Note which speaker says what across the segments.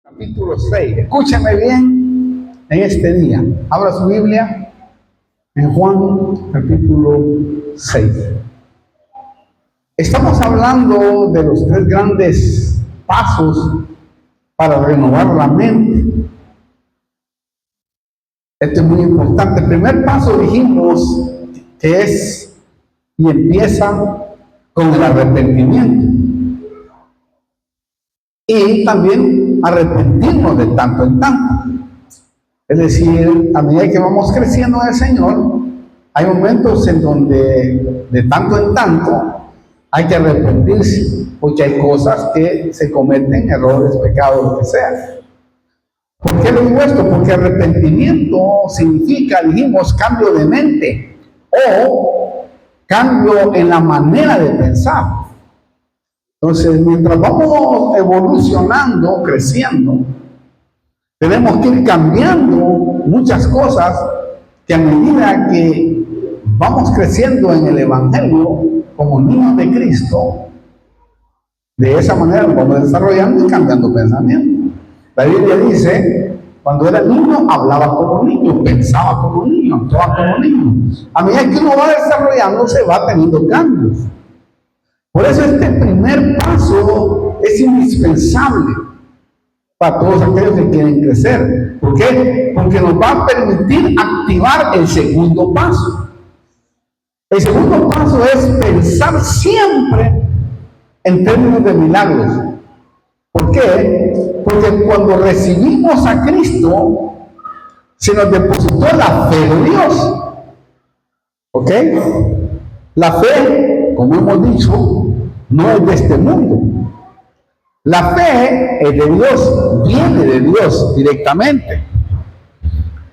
Speaker 1: Capítulo 6. Escúchame bien en este día. Abra su Biblia en Juan capítulo 6. Estamos hablando de los tres grandes pasos para renovar la mente. Esto es muy importante. El primer paso dijimos que es y empieza con el arrepentimiento. Y también arrepentirnos de tanto en tanto. Es decir, a medida que vamos creciendo en el Señor, hay momentos en donde de tanto en tanto hay que arrepentirse, porque hay cosas que se cometen, errores, pecados, lo que sea. ¿Por qué lo digo esto? Porque arrepentimiento significa, dijimos, cambio de mente o cambio en la manera de pensar. Entonces, mientras vamos evolucionando, creciendo, tenemos que ir cambiando muchas cosas que a medida que vamos creciendo en el Evangelio como niños de Cristo, de esa manera nos vamos desarrollando y cambiando pensamiento. La Biblia dice, cuando era niño hablaba como niño, pensaba como niño, actuaba como niño. A medida que uno va desarrollándose, va teniendo cambios. Por eso este primer paso es indispensable para todos aquellos que quieren crecer. ¿Por qué? Porque nos va a permitir activar el segundo paso. El segundo paso es pensar siempre en términos de milagros. ¿Por qué? Porque cuando recibimos a Cristo, se nos depositó la fe de Dios. ¿Ok? La fe, como hemos dicho, no es de este mundo. La fe es de Dios, viene de Dios directamente.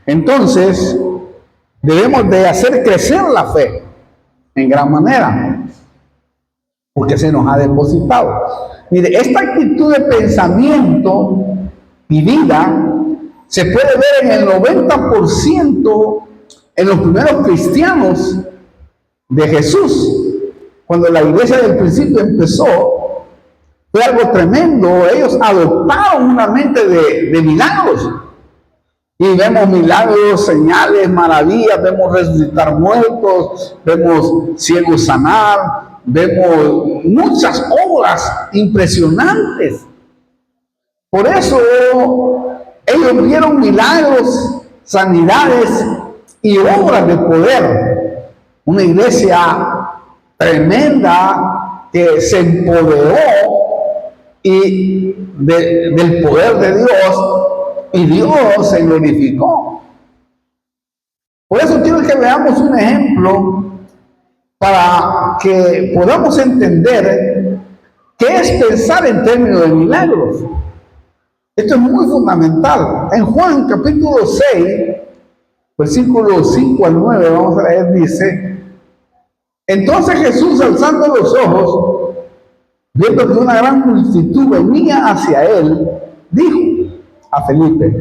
Speaker 1: Entonces, debemos de hacer crecer la fe en gran manera, porque se nos ha depositado. Mire, esta actitud de pensamiento y vida se puede ver en el 90% en los primeros cristianos de Jesús. Cuando la iglesia del principio empezó, fue algo tremendo. Ellos adoptaron una mente de milagros. Y vemos milagros, señales, maravillas, vemos resucitar muertos, vemos ciegos sanar, vemos muchas obras impresionantes. Por eso ellos vieron milagros, sanidades y obras de poder. Una iglesia tremenda que se empoderó y del poder de Dios, y Dios se glorificó. Por eso quiero que veamos un ejemplo para que podamos entender qué es pensar en términos de milagros. Esto es muy fundamental. En Juan capítulo 6, versículos 5 al 9, vamos a leer, dice: entonces Jesús, alzando los ojos, viendo que una gran multitud venía hacia él, dijo a Felipe: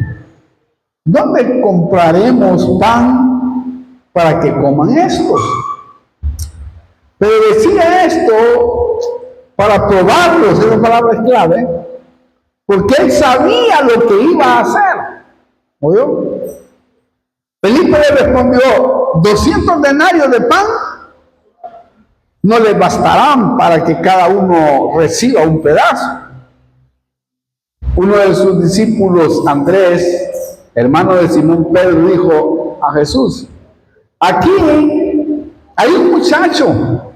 Speaker 1: ¿dónde compraremos pan para que coman estos? Pero decía esto para probarlos, esa palabra es clave, porque él sabía lo que iba a hacer. ¿Oyó? Felipe le respondió: 200 denarios de pan no les bastarán para que cada uno reciba un pedazo. Uno de sus discípulos, Andrés, hermano de Simón Pedro, dijo a Jesús: aquí hay un muchacho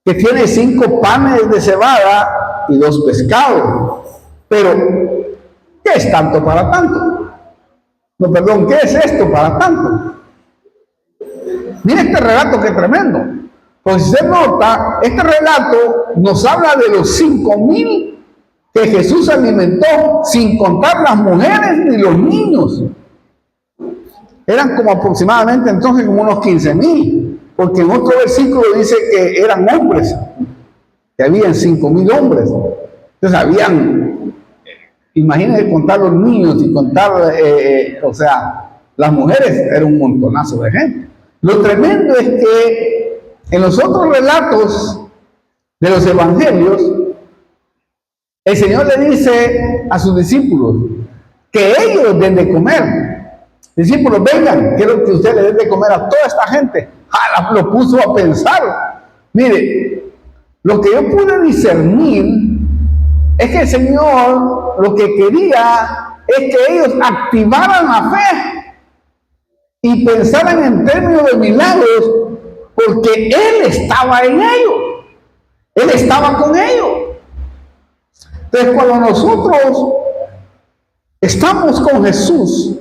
Speaker 1: que tiene 5 panes de cebada y 2 pescados. Pero, ¿qué es tanto para tanto? No, perdón, ¿qué es esto para tanto? Mira este relato que tremendo. Pues si se nota, este relato nos habla de los 5,000 que Jesús alimentó, sin contar las mujeres ni los niños. Eran como aproximadamente entonces como unos 15,000, porque en otro versículo dice que eran hombres, que habían 5,000 hombres. Entonces habían, imagínense contar los niños y contar, o sea, las mujeres, era un montonazo de gente. Lo tremendo es que en los otros relatos de los evangelios, el Señor le dice a sus discípulos que ellos den de comer. Discípulos, vengan, quiero que ustedes le den de comer a toda esta gente. Lo puso a pensar. Mire, lo que yo pude discernir es que el Señor lo que quería es que ellos activaran la fe y pensaran en términos de milagros, porque Él estaba en ellos. Él estaba con ellos. Entonces, cuando nosotros estamos con Jesús,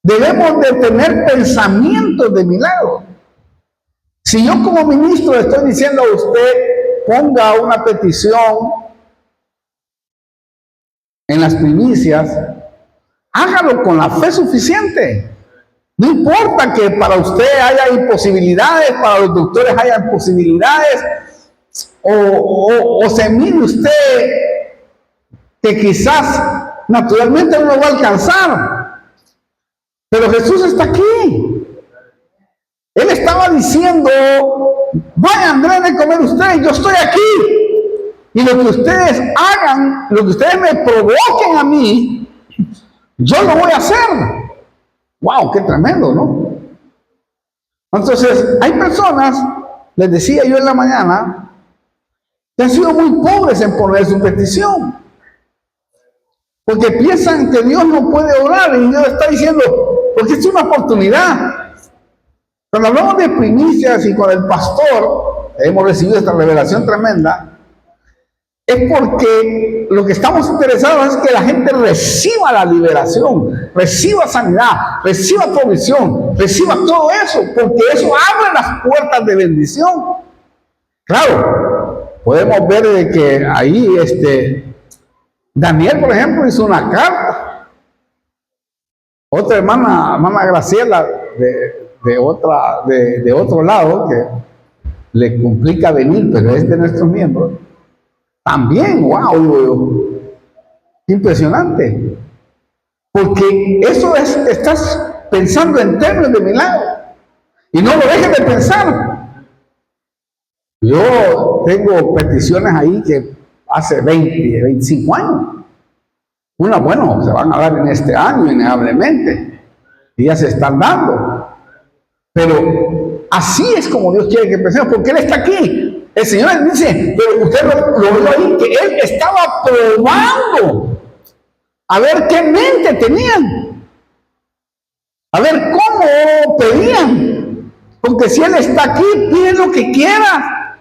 Speaker 1: debemos de tener pensamientos de milagro. Si yo como ministro le estoy diciendo a usted, ponga una petición en las primicias, hágalo con la fe suficiente. No importa que para usted haya imposibilidades, para los doctores haya imposibilidades, o se mire usted que quizás naturalmente no lo va a alcanzar. Pero Jesús está aquí. Él estaba diciendo, vayan, den de comer ustedes, yo estoy aquí. Y lo que ustedes hagan, lo que ustedes me provoquen a mí, yo lo voy a hacer. ¡Wow! ¡Qué tremendo!, ¿no? Entonces, hay personas, les decía yo en la mañana, que han sido muy pobres en poner su petición. Porque piensan que Dios no puede orar y Dios está diciendo, porque es una oportunidad. Cuando hablamos de primicias y con el pastor, hemos recibido esta revelación tremenda, es porque lo que estamos interesados es que la gente reciba la liberación, reciba sanidad, reciba provisión, reciba todo eso, porque eso abre las puertas de bendición. Claro, podemos ver de que ahí Daniel, por ejemplo, hizo una carta. Otra hermana Graciela de otro lado, que le complica venir, pero es de nuestros miembros. También, wow, impresionante. Porque eso es, estás pensando en términos de milagro. Y no lo dejes de pensar. Yo tengo peticiones ahí que hace 20, 25 años. Una, bueno, se van a dar en este año, innegablemente. Y ya se están dando. Pero así es como Dios quiere que pensemos, porque Él está aquí. El Señor dice, pero usted lo vio ahí, que Él estaba probando a ver qué mente tenían, a ver cómo pedían, porque si Él está aquí, pide lo que quiera.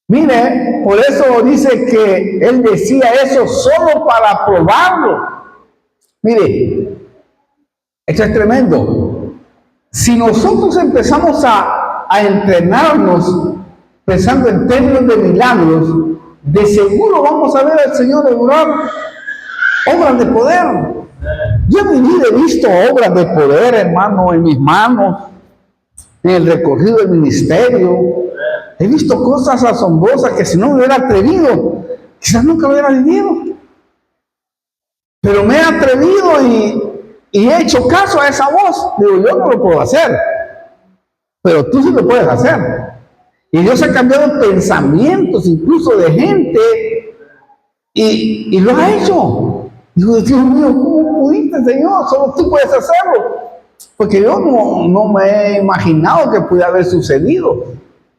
Speaker 1: Mire, por eso dice que Él decía eso solo para probarlo. Mire, esto es tremendo. Si nosotros empezamos a entrenarnos pensando en términos de milagros, de seguro vamos a ver al Señor obrar obras de poder. Yo en mi vida he visto obras de poder, hermano, en mis manos, en el recorrido del ministerio. He visto cosas asombrosas que si no me hubiera atrevido, quizás nunca lo hubiera vivido. Pero me he atrevido y he hecho caso a esa voz. Digo, yo no lo puedo hacer, pero tú sí lo puedes hacer. Y Dios ha cambiado pensamientos incluso de gente y lo ha hecho. Digo, Dios mío, ¿cómo pudiste, Señor? Solo tú puedes hacerlo. Porque yo no me he imaginado que pudiera haber sucedido.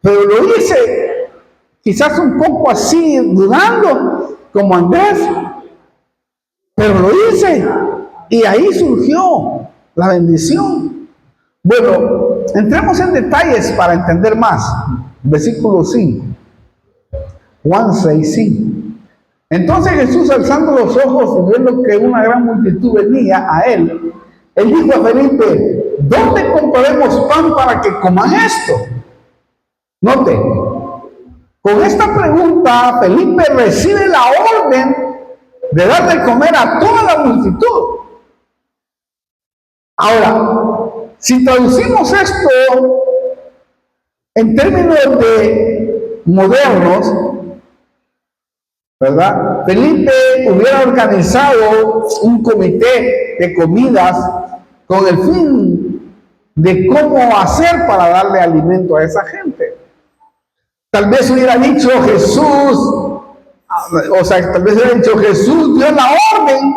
Speaker 1: Pero lo hice, quizás un poco así, dudando, como Andrés. Pero lo hice. Y ahí surgió la bendición. Bueno, entremos en detalles para entender más. Versículo 5. Juan 6:5. Entonces Jesús, alzando los ojos y viendo que una gran multitud venía a él, él dijo a Felipe, ¿dónde compraremos pan para que coman esto? Note, con esta pregunta Felipe recibe la orden de dar de comer a toda la multitud. Ahora, si traducimos esto en términos de modernos, ¿verdad? Felipe hubiera organizado un comité de comidas con el fin de cómo hacer para darle alimento a esa gente. Tal vez hubiera dicho Jesús, O sea, tal vez hubiera dicho, Jesús dio la orden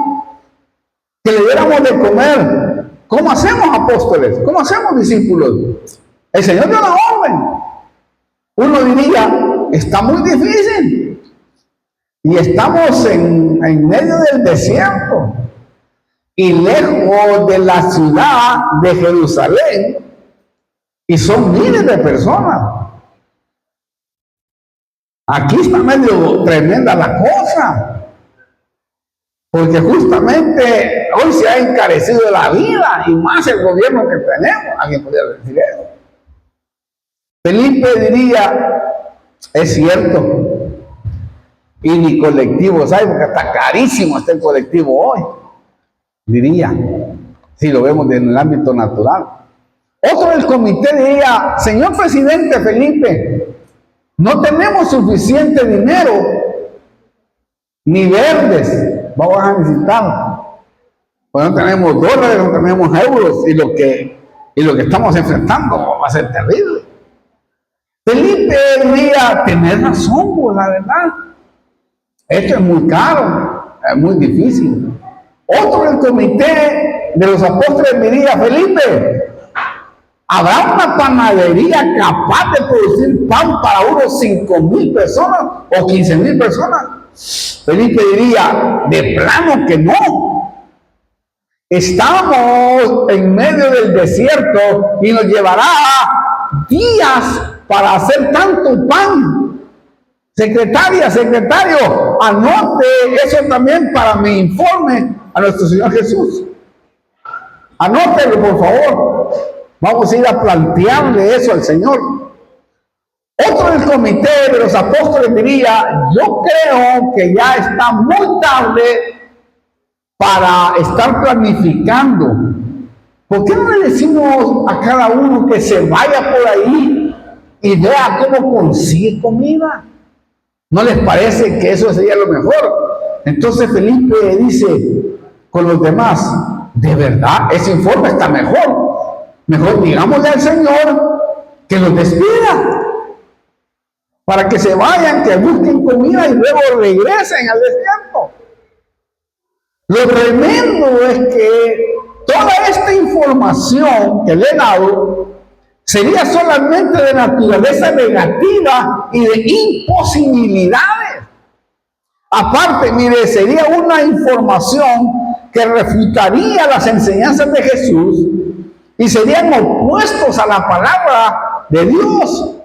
Speaker 1: que le diéramos de comer. ¿Cómo hacemos, apóstoles? ¿Cómo hacemos, discípulos? El Señor dio la orden. Uno diría, está muy difícil. Y estamos en medio del desierto. Y lejos de la ciudad de Jerusalén. Y son miles de personas. Aquí está medio tremenda la cosa. Porque justamente hoy se ha encarecido la vida y más el gobierno que tenemos. Alguien podría decir eso. Felipe diría, es cierto. Y ni colectivo, ¿sabes? Porque está carísimo este colectivo hoy. Diría, si lo vemos en el ámbito natural. Otro del comité diría, señor presidente Felipe, no tenemos suficiente dinero, ni verdes. Vamos a necesitar. Pues no tenemos dólares, no tenemos euros, y lo que estamos enfrentando va a ser terrible. Felipe diría, tenés razón, pues la verdad. Esto es muy caro, es muy difícil. Otro del comité de los apóstoles diría, Felipe, ¿habrá una panadería capaz de producir pan para unos 5,000 personas o 15,000 personas? Felipe diría, de plano que no. Estamos en medio del desierto y nos llevará días para hacer tanto pan. Secretaria, secretario, anote eso también para mi informe a nuestro Señor Jesús. Anótelo, por favor. Vamos a ir a plantearle eso al Señor. Otro del comité de los apóstoles diría, yo creo que ya está muy tarde para estar planificando. ¿Por qué no le decimos a cada uno que se vaya por ahí y vea cómo consigue comida? ¿No les parece que eso sería lo mejor? Entonces Felipe dice con los demás, de verdad, ese informe está mejor. Mejor digámosle al Señor que los despida, para que se vayan, que busquen comida y luego regresen al desierto. Lo tremendo es que toda esta información que le he dado sería solamente de naturaleza negativa y de imposibilidades. Aparte, mire, sería una información que refutaría las enseñanzas de Jesús y serían opuestos a la palabra de Dios,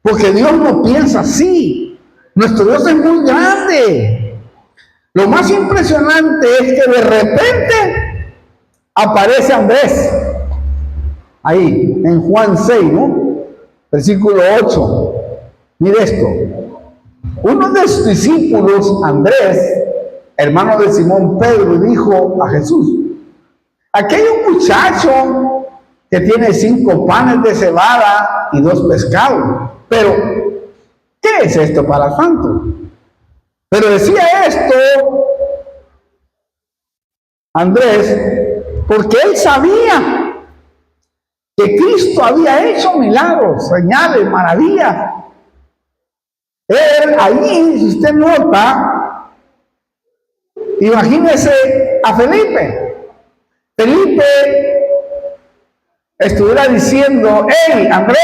Speaker 1: porque Dios no piensa así. Nuestro Dios es muy grande. Lo más impresionante es que de repente aparece Andrés, ahí en Juan 6, ¿no? Versículo 8. Mire esto. Uno de sus discípulos, Andrés, hermano de Simón Pedro, dijo a Jesús, aquí hay un muchacho que tiene 5 panes de cebada y 2 pescados. Pero, ¿qué es esto para tanto? Pero decía esto Andrés porque él sabía que Cristo había hecho milagros, señales, maravillas. Él allí, si usted nota, imagínese a Felipe. Felipe estuviera diciendo, hey, Andrés,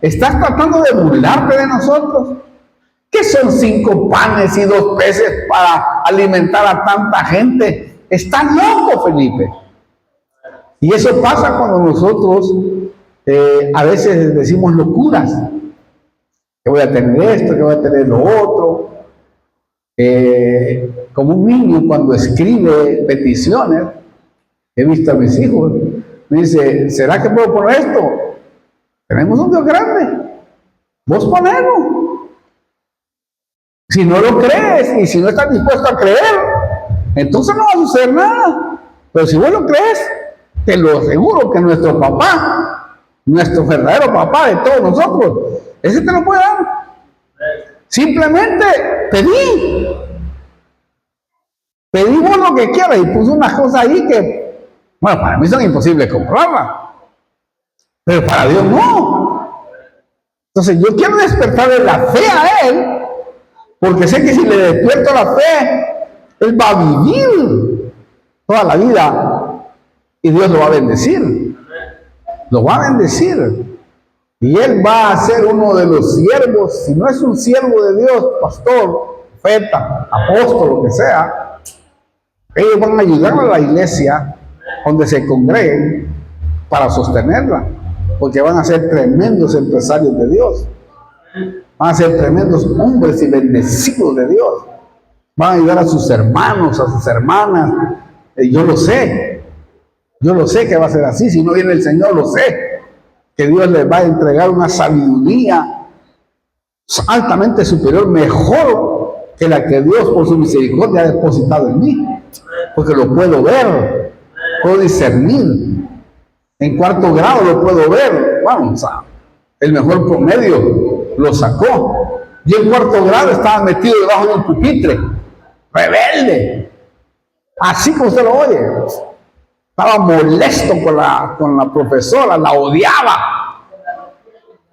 Speaker 1: ¿estás tratando de burlarte de nosotros? ¿Qué son 5 panes y 2 peces para alimentar a tanta gente? Estás loco, Felipe. Y eso pasa cuando nosotros a veces decimos locuras. Que voy a tener esto, que voy a tener lo otro. Como un niño cuando escribe peticiones, he visto a mis hijos, me dice, ¿será que puedo poner esto? Tenemos un Dios grande. Vos ponelo. Si no lo crees y si no estás dispuesto a creer, entonces no va a suceder nada. Pero si vos lo crees, te lo aseguro que nuestro papá, nuestro verdadero papá de todos nosotros, ese te lo puede dar. Simplemente pedí. Pedí vos lo que quieras y puso unas cosas ahí que, bueno, para mí son imposibles comprarlas. Pero para Dios no. Entonces yo quiero despertarle la fe a Él Porque sé que si le despierto la fe, él va a vivir toda la vida y Dios lo va a bendecir. Lo va a bendecir. Y él va a ser uno de los siervos, si no es un siervo de Dios, pastor, profeta, apóstol, lo que sea, ellos van a ayudar a la iglesia donde se congreguen para sostenerla, porque van a ser tremendos empresarios de Dios, van a ser tremendos hombres y bendecidos de Dios, van a ayudar a sus hermanos, a sus hermanas. Yo lo sé que va a ser así. Si no viene el Señor, lo sé, que Dios les va a entregar una sabiduría altamente superior, mejor que la que Dios por su misericordia ha depositado en mí, porque lo puedo ver, puedo discernir. En cuarto grado lo puedo ver. Vamos, el mejor promedio lo sacó. Y en cuarto grado estaba metido debajo de un pupitre, rebelde, así como usted lo oye. Estaba molesto con la profesora, la odiaba.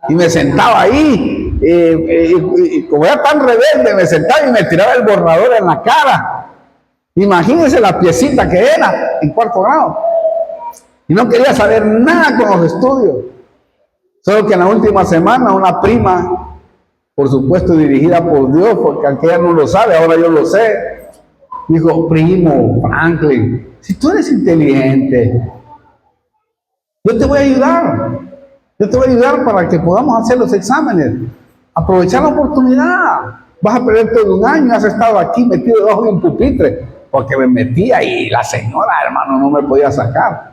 Speaker 1: Y me sentaba ahí, y como era tan rebelde, me sentaba y me tiraba el borrador en la cara. Imagínense la piecita que era en cuarto grado. Y no quería saber nada con los estudios. Solo que en la última semana una prima, por supuesto dirigida por Dios, porque aquella no lo sabe, ahora yo lo sé, dijo: primo Franklin, si tú eres inteligente, yo te voy a ayudar. Yo te voy a ayudar para que podamos hacer los exámenes. Aprovechar la oportunidad. Vas a perder todo un año, has estado aquí metido debajo de un pupitre. Porque me metía y la señora, hermano, no me podía sacar.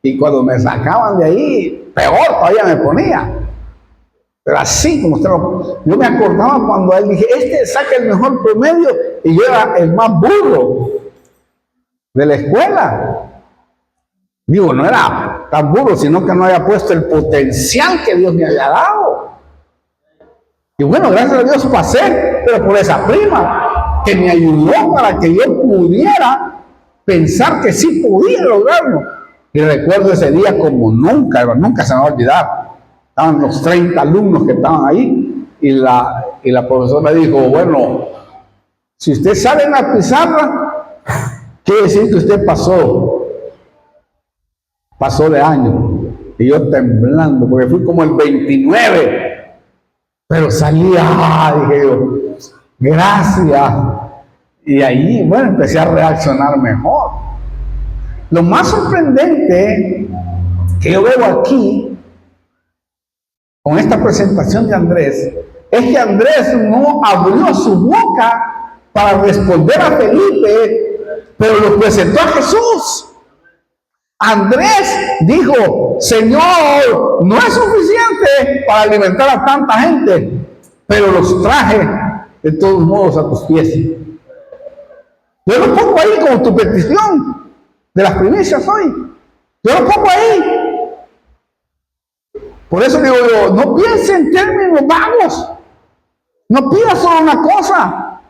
Speaker 1: Y cuando me sacaban de ahí, peor todavía me ponía. Pero así como usted lo... Yo me acordaba cuando él dije: este saca el mejor promedio, y yo era el más burro de la escuela. Digo, no era tan burro, sino que no había puesto el potencial que Dios me había dado. Y bueno, gracias a Dios pasé, pero por esa prima que me ayudó para que yo pudiera pensar que sí podía lograrlo. Y recuerdo ese día como nunca, nunca se me va a olvidar. Estaban los 30 alumnos que estaban ahí, y la profesora dijo: bueno, si usted sale en la pizarra, quiere decir que usted pasó de año. Y yo temblando, porque fui como el 29, pero salía, dije yo, gracias. Y ahí, bueno, empecé a reaccionar mejor. Lo más sorprendente que yo veo aquí, con esta presentación de Andrés, es que Andrés no abrió su boca para responder a Felipe, pero lo presentó a Jesús. Andrés dijo: Señor, no es suficiente para alimentar a tanta gente, pero los traje de todos modos a tus pies. Yo lo pongo ahí como tu petición de las primicias hoy. Yo lo pongo ahí. Por eso digo yo, no piense en términos vagos. No pida solo una cosa.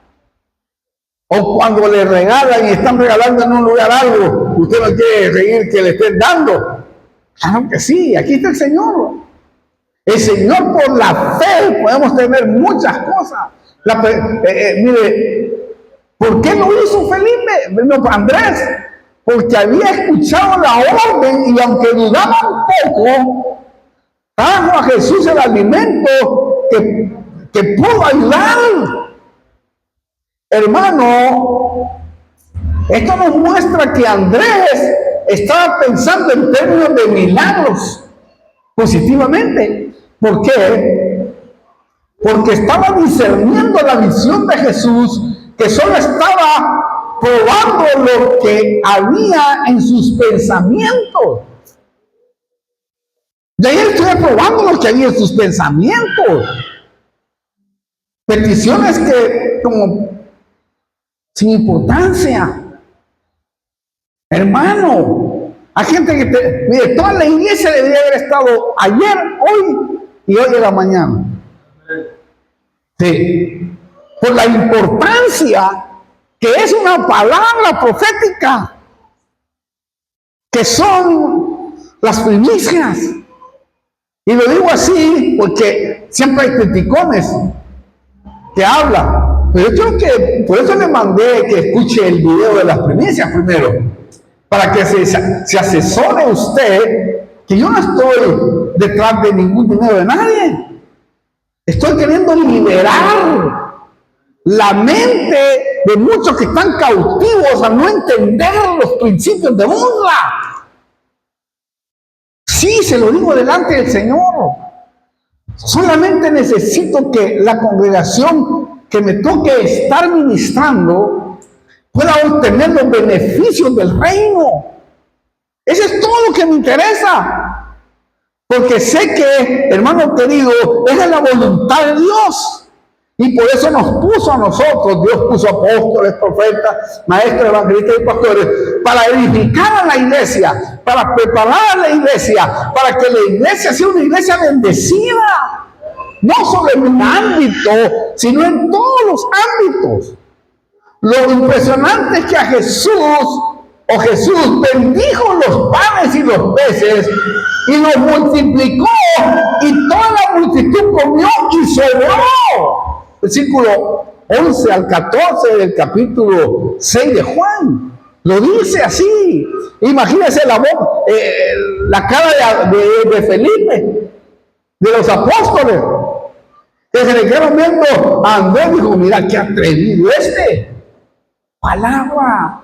Speaker 1: O cuando le regalan y están regalando en un lugar algo, usted no quiere seguir que le estén dando. Claro que sí, aquí está el Señor. El Señor, por la fe podemos tener muchas cosas. Mire, ¿por qué lo hizo Felipe? No, Andrés, porque había escuchado la orden, y aunque dudaba un poco, trajo a Jesús el alimento que pudo ayudar. Hermano, esto nos muestra que Andrés estaba pensando en términos de milagros positivamente. ¿Por qué? Porque estaba discerniendo la visión de Jesús, que solo estaba probando lo que había en sus pensamientos. De ahí estoy probando lo que había en sus pensamientos. Peticiones que como sin importancia. Hermano, hay gente que mire, toda la iglesia debería haber estado ayer, hoy y hoy en la mañana. Sí. Por la importancia que es una palabra profética, que son las primicias. Y lo digo así porque siempre hay criticones que hablan, Pero yo creo que por eso le mandé que escuche el video de las primicias primero, para que se asesore usted, que yo no estoy detrás de ningún dinero de nadie. Estoy queriendo liberar la mente de muchos que están cautivos a no entender los principios de burla. Sí, se lo digo delante del Señor. Solamente necesito que la congregación que me toque estar ministrando pueda obtener los beneficios del reino. Eso es todo lo que me interesa. Porque sé que, hermano querido, esa es la voluntad de Dios. Y por eso nos puso a nosotros, Dios puso apóstoles, profetas, maestros, evangelistas y pastores, para edificar a la iglesia, para preparar a la iglesia, para que la iglesia sea una iglesia bendecida. No solo en un ámbito, sino en todos los ámbitos. Lo impresionante es que Jesús bendijo los panes y los peces y los multiplicó, y toda la multitud comió y sobró. Versículo 11 al 14 del capítulo 6 de Juan. Lo dice así. Imagínense la cara de Felipe, de los apóstoles, que se le quedaron viendo a Andrés y dijo, mira qué atrevido palabra.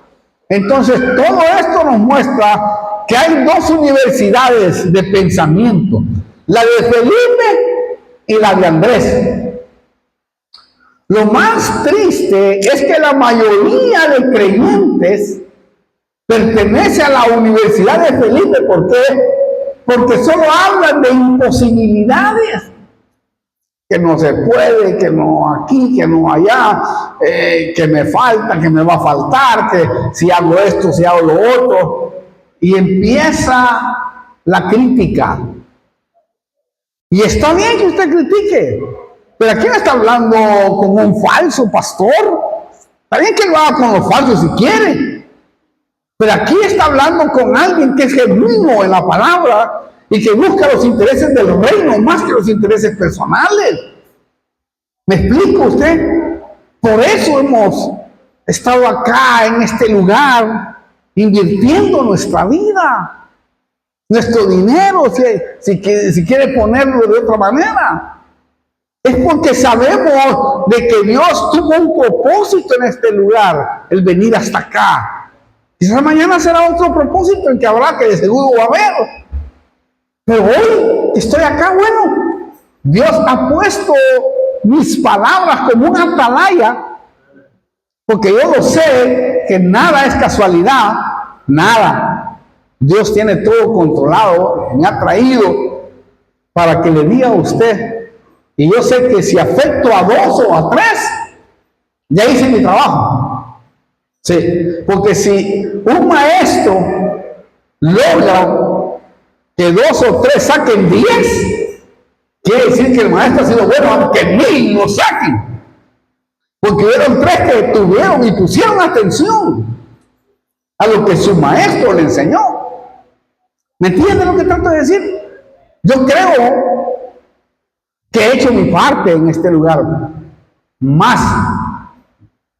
Speaker 1: Entonces todo esto nos muestra que hay dos universidades de pensamiento, la de Felipe y la de Andrés. Lo más triste es que la mayoría de creyentes pertenece a la Universidad de Felipe. ¿Por qué? Porque solo hablan de imposibilidades. Que no se puede, que no aquí, que no allá, que me falta, que me va a faltar, que si hago esto, si hago lo otro. Y empieza la crítica. Y está bien que usted critique. Pero aquí no está hablando con un falso pastor. Está bien que lo haga con los falsos si quiere. Pero aquí está hablando con alguien que es genuino en la palabra y que busca los intereses del reino más que los intereses personales. ¿Me explico usted? Por eso hemos estado acá en este lugar invirtiendo nuestra vida, nuestro dinero, si quiere ponerlo de otra manera. Es porque sabemos de que Dios tuvo un propósito en este lugar, el venir hasta acá. Quizás mañana será otro propósito el que habrá, que de seguro va a haber. Pero hoy estoy acá, bueno, Dios ha puesto mis palabras como una atalaya, porque yo lo sé que nada es casualidad, nada. Dios tiene todo controlado, me ha traído para que le diga a usted. Y yo sé que si afecto a 2 o a 3, ya hice mi trabajo. Sí, porque si un maestro logra que 2 o 3 saquen 10, quiere decir que el maestro ha sido bueno, aunque 1000 lo saquen. Porque hubieron 3 que tuvieron y pusieron atención a lo que su maestro le enseñó. ¿Me entiende lo que trato de decir? Yo creo que he hecho mi parte en este lugar, más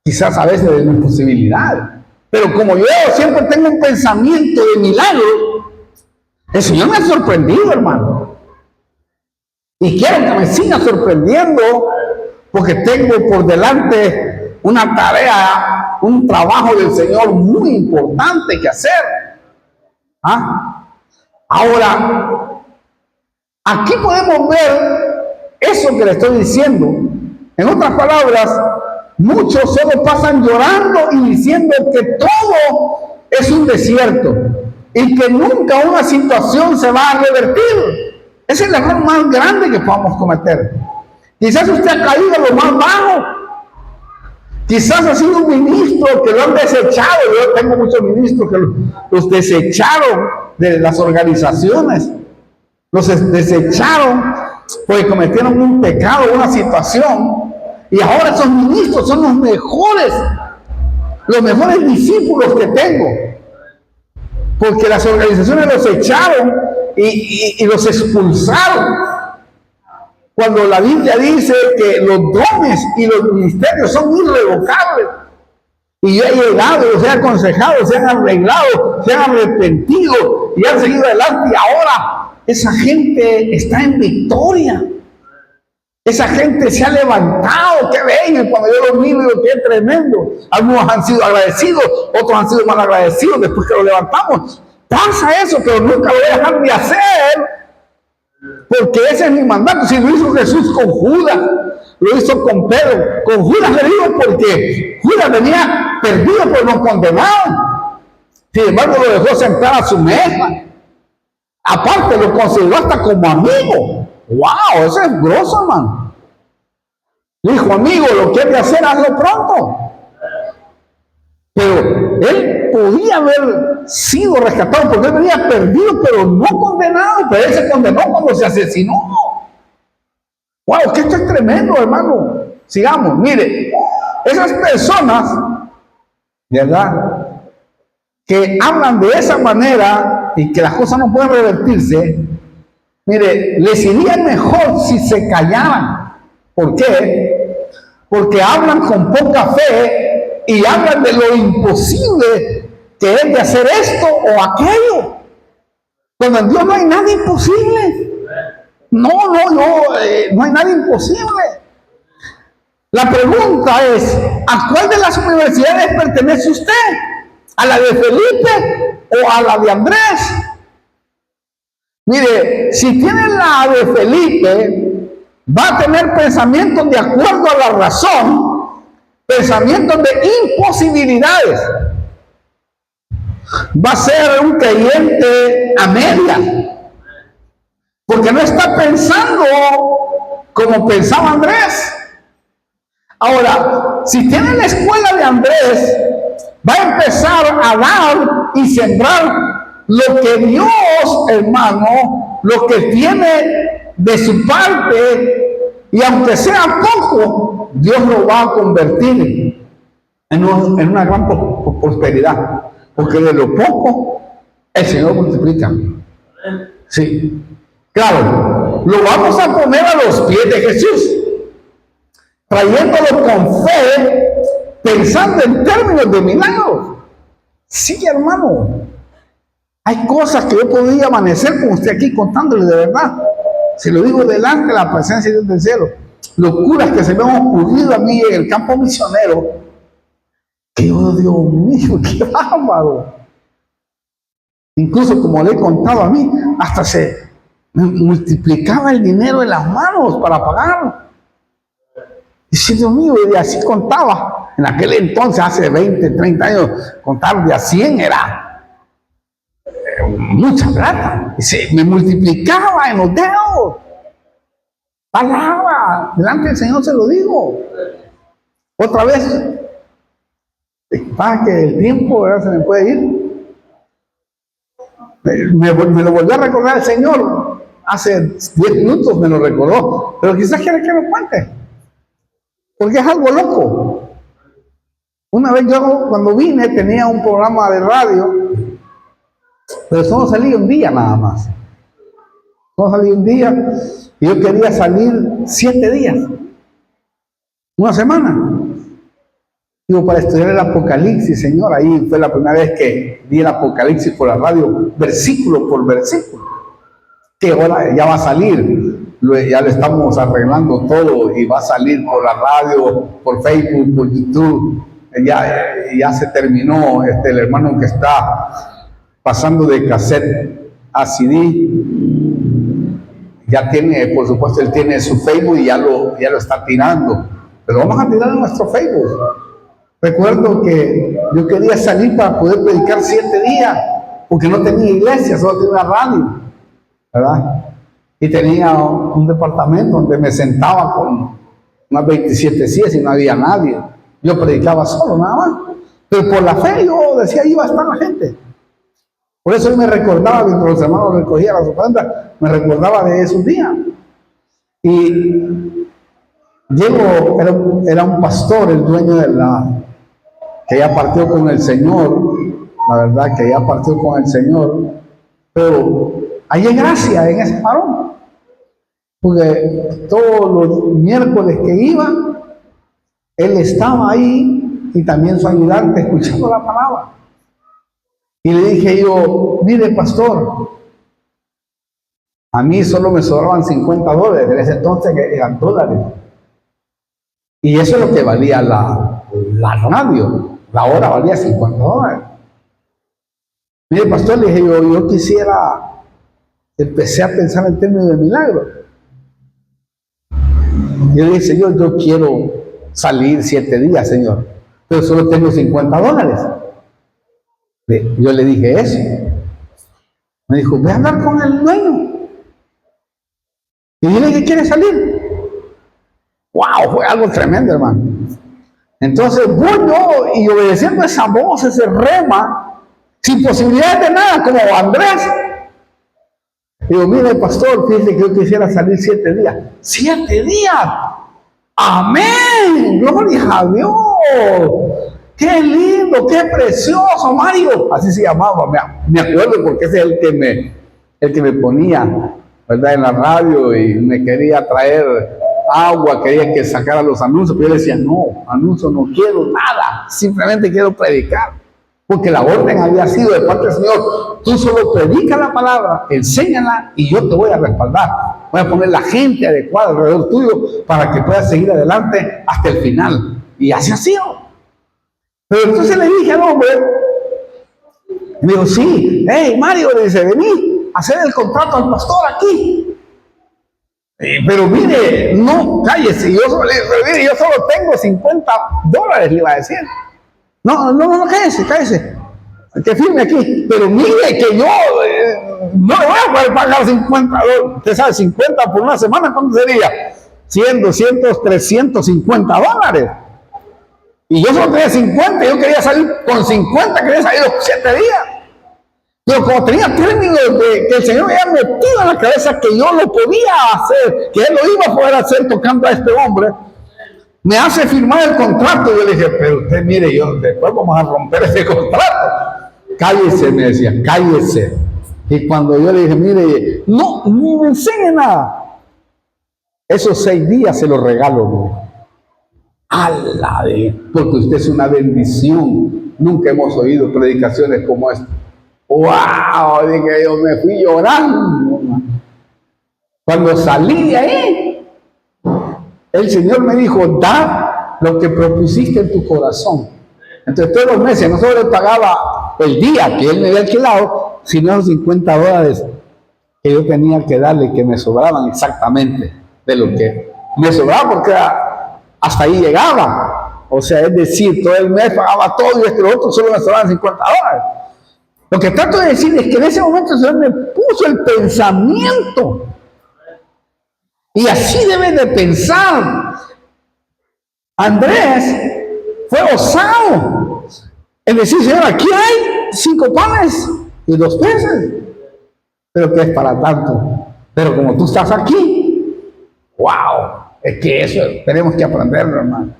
Speaker 1: quizás a veces de mis posibilidades. Pero como yo siempre tengo un pensamiento de milagro, el Señor me ha sorprendido, hermano. Y quiero que me siga sorprendiendo, porque tengo por delante una tarea, un trabajo del Señor muy importante que hacer. Ahora, aquí podemos ver eso que le estoy diciendo. En otras palabras, muchos solo pasan llorando y diciendo que todo es un desierto y que nunca una situación se va a revertir. Ese es el error más grande que podamos cometer. Quizás usted ha caído en lo más bajo. Quizás ha sido un ministro que lo han desechado. Yo tengo muchos ministros que los desecharon de las organizaciones. Los desecharon porque cometieron un pecado, una situación, y ahora esos ministros son los mejores discípulos que tengo, porque las organizaciones los echaron y los expulsaron. Cuando la Biblia dice que los dones y los ministerios son irrevocables. Y yo he llegado, los he aconsejado, se han arreglado, se han arrepentido y han seguido adelante. Y ahora esa gente está en victoria. Esa gente se ha levantado, qué bello. Cuando yo los miro, digo, qué tremendo. Algunos han sido agradecidos, otros han sido mal agradecidos después que lo levantamos. Pasa eso, pero nunca lo voy a dejar de hacer, porque ese es mi mandato. Si lo hizo Jesús con Judas, lo hizo con Pedro. Con Judas le digo porque Judas venía perdido pero no condenado. Sin embargo, lo dejó sentar a su mesa. Aparte, lo consideró hasta como amigo. ¡Wow! Eso es grosso, hermano. Le dijo, amigo, lo que hay que hacer, hazlo pronto. Pero él podía haber sido rescatado porque él venía perdido, pero no condenado. Pero él se condenó cuando se asesinó. ¡Wow! Que esto es tremendo, hermano. Sigamos, mire, esas personas, ¿verdad?, que hablan de esa manera y que las cosas no pueden revertirse, mire, les iría mejor si se callaran. ¿Por qué? Porque hablan con poca fe y hablan de lo imposible que es de hacer esto o aquello. Cuando en Dios no hay nada imposible. No hay nada imposible. La pregunta es, ¿a cuál de las universidades pertenece usted? ¿A la de Felipe o a la de Andrés? Mire, si tiene la de Felipe, va a tener pensamientos de acuerdo a la razón, pensamientos de imposibilidades. Va a ser un creyente a media, porque no está pensando como pensaba Andrés. Ahora, si tiene la escuela de Andrés, va a empezar a dar y sembrar lo que Dios, hermano, lo que tiene de su parte, y aunque sea poco, Dios lo va a convertir en una gran prosperidad, porque de lo poco el Señor multiplica. Sí, claro, lo vamos a poner a los pies de Jesús, trayéndolo con fe, pensando en términos de milagros. Sí, hermano, hay cosas que yo podría amanecer con usted aquí contándole de verdad. Se lo digo delante de la presencia de Dios del cielo. Locuras que se me han ocurrido a mí en el campo misionero, que yo, Dios mío, qué bárbaro. Incluso, como le he contado a mí, hasta se multiplicaba el dinero en las manos para pagarlo. Y Dios mío, y así contaba. En aquel entonces, hace 20, 30 años, contar de a 100 era mucha plata. Y se me multiplicaba en los dedos. Palabra, delante del Señor se lo digo. Otra vez, para que el tiempo, ¿verdad?, se me puede ir. Me lo volvió a recordar el Señor. Hace 10 minutos me lo recordó. Pero quizás quiere que lo cuente, porque es algo loco. Una vez yo, cuando vine, tenía un programa de radio, pero solo salía un día nada más. Solo salía un día, y yo quería salir 7 días, una semana. Digo, para estudiar el Apocalipsis, Señor. Ahí fue la primera vez que vi el Apocalipsis por la radio, versículo por versículo. Que ahora ya va a salir, ya lo estamos arreglando todo y va a salir por la radio, por Facebook, por YouTube. Ya se terminó, el hermano que está pasando de cassette a CD, ya tiene, por supuesto, él tiene su Facebook y ya lo está tirando, pero vamos a tirar en nuestro Facebook. Recuerdo que yo quería salir para poder predicar 7 días, porque no tenía iglesia, solo tenía una radio, ¿verdad? Y tenía un departamento donde me sentaba con unas 27 sillas y no había nadie. Yo predicaba solo, nada más. Pero por la fe yo decía, ahí iba a estar la gente. Por eso yo me recordaba, mientras los hermanos recogían las ofrendas, me recordaba de esos días. Y era un pastor, el dueño que ya partió con el Señor, la verdad que ya partió con el Señor, pero hay gracia en ese varón, porque todos los miércoles que iba, él estaba ahí y también su ayudante escuchando la palabra. Y le dije yo, mire pastor, a mí solo me sobraban $50, en ese entonces eran dólares. Y eso es lo que valía la radio, la hora valía $50. Mire pastor, le dije yo quisiera, empecé a pensar en términos de milagro. Yo le dije, Señor, yo quiero salir 7 días, Señor, pero solo tengo $50. Yo le dije eso. Me dijo, ve a hablar con el dueño y dile que quiere salir. ¡Wow! Fue algo tremendo, hermano. Entonces voy yo y obedeciendo esa voz, ese rema, sin posibilidades de nada, como Andrés. Digo, mire pastor, fíjese que yo quisiera salir 7 días. ¡7 días! ¡Amén! ¡Gloria a Dios! ¡Qué lindo! ¡Qué precioso, Mario! Así se llamaba, me acuerdo porque ese es el que me ponía, ¿verdad? En la radio y me quería traer agua, quería que sacara los anuncios, pero yo le decía, no, anuncios no quiero nada, simplemente quiero predicar. Porque la orden había sido de parte del Señor, tú solo predica la palabra, enséñala y yo te voy a respaldar. Voy a poner la gente adecuada alrededor tuyo para que puedas seguir adelante hasta el final. Y así ha sido. Pero entonces le dije al hombre, me dijo, sí, hey Mario, le dice, vení a hacer el contrato al pastor aquí. Pero mire, no, cállese, yo solo tengo $50, le iba a decir. No, cállese, que firme aquí. Pero mire que yo no le voy a poder pagar $50. Usted sabe, 50 por una semana, ¿cuánto sería? 100, 200, $350. Y yo solo tenía 50, yo quería salir con 50, quería salir los 7 días. Pero como tenía términos de que el Señor me había metido en la cabeza que yo lo podía hacer, que Él lo iba a poder hacer tocando a este hombre, me hace firmar el contrato. Yo le dije, pero usted mire, yo después vamos a romper ese contrato. Cállese, me decía, cállese. Y cuando yo le dije, mire, no me enseñe nada. Esos 6 días se los regalo, porque usted es una bendición. Nunca hemos oído predicaciones como esta. ¡Wow! Dije yo, me fui llorando. Cuando salí de ahí, el Señor me dijo, da lo que propusiste en tu corazón. Entonces todos los meses no solo le pagaba el día que Él me había alquilado, sino los $50 que yo tenía que darle, que me sobraban exactamente de lo que me sobraba, porque hasta ahí llegaba. O sea, es decir, todo el mes pagaba todo y lo otro solo me sobraban $50. Lo que trato de decir es que en ese momento el Señor me puso el pensamiento. Y así debe de pensar. Andrés fue osado en decir, Señor, aquí hay 5 panes y 2 peces. Pero que es para tanto. Pero como tú estás aquí, wow, es que eso tenemos que aprenderlo, hermano.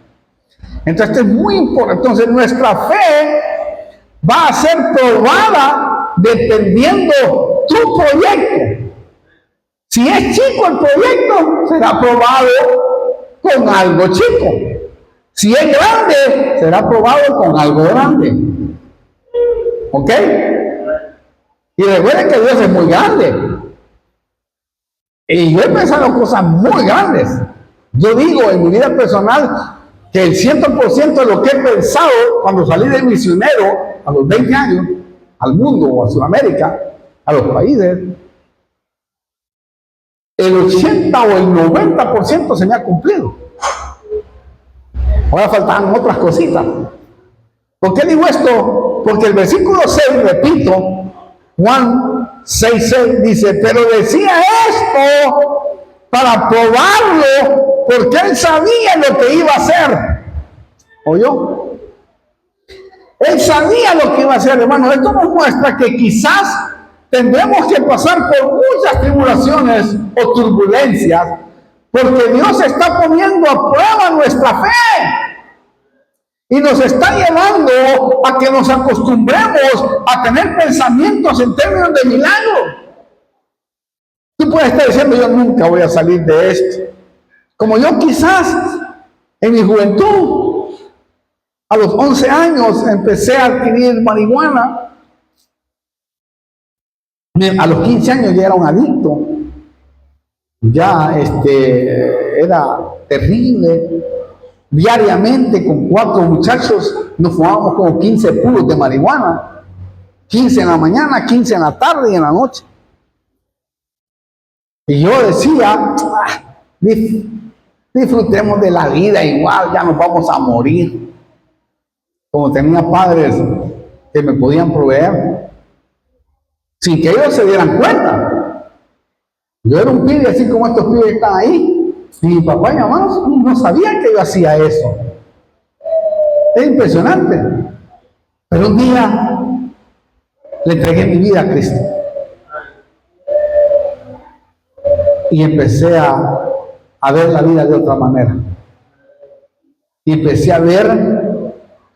Speaker 1: Entonces esto es muy importante. Entonces nuestra fe va a ser probada dependiendo tu proyecto. Si es chico el proyecto, será probado con algo chico. Si es grande, será probado con algo grande. ¿Ok? Y recuerden que Dios es muy grande. Y yo he pensado cosas muy grandes. Yo digo en mi vida personal que el 100% de lo que he pensado cuando salí de misionero a los 20 años, al mundo o a Sudamérica, a los países, el 80 o el 90% se me ha cumplido. Ahora faltan otras cositas. ¿Por qué digo esto? Porque el versículo 6, repito, Juan 6:6 dice, pero decía esto para probarlo, porque él sabía lo que iba a hacer. ¿Oyó? Él sabía lo que iba a hacer, hermano. Esto nos muestra que quizás tendremos que pasar por muchas tribulaciones o turbulencias, porque Dios está poniendo a prueba nuestra fe y nos está llevando a que nos acostumbremos a tener pensamientos en términos de milagro. Tú puede estar diciendo, yo nunca voy a salir de esto. Como yo quizás en mi juventud, a los 11 años, empecé a adquirir marihuana. A los 15 años ya era un adicto. Ya era terrible. Diariamente con 4 muchachos nos fumábamos como 15 puros de marihuana. 15 en la mañana, 15 en la tarde y en la noche. Y yo decía, disfrutemos de la vida igual, ya nos vamos a morir. Como tenía padres que me podían proveer, sin que ellos se dieran cuenta. Yo era un pibe así como estos pibes que están ahí. Y mi papá y mi mamá no sabían que yo hacía eso. Es impresionante. Pero un día le entregué mi vida a Cristo. Y empecé a ver la vida de otra manera. Y empecé a ver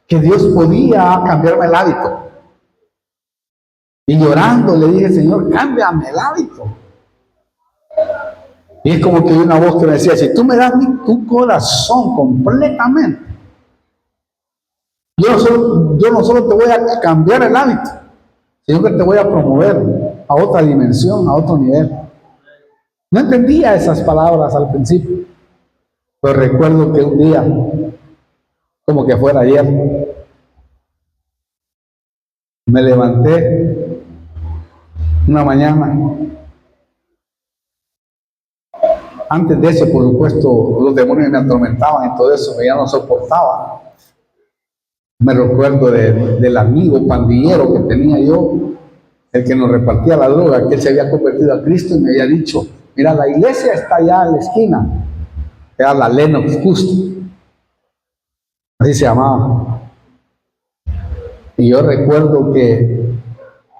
Speaker 1: que Dios podía cambiarme el hábito. Y llorando le dije, Señor, cámbiame el hábito. Y es como que hay una voz que me decía, si tú me das tu corazón completamente, yo no solo te voy a cambiar el hábito, sino que te voy a promover a otra dimensión, a otro nivel. No entendía esas palabras al principio, pero recuerdo que un día, como que fuera ayer, me levanté una mañana. Antes de eso, por supuesto, los demonios me atormentaban y todo eso, que ya no soportaba. Me recuerdo del amigo pandillero que tenía yo, el que nos repartía la droga, que él se había convertido a Cristo y me había dicho, mira, la iglesia está allá en la esquina, era la Lenox justo, así se llamaba. Y yo recuerdo que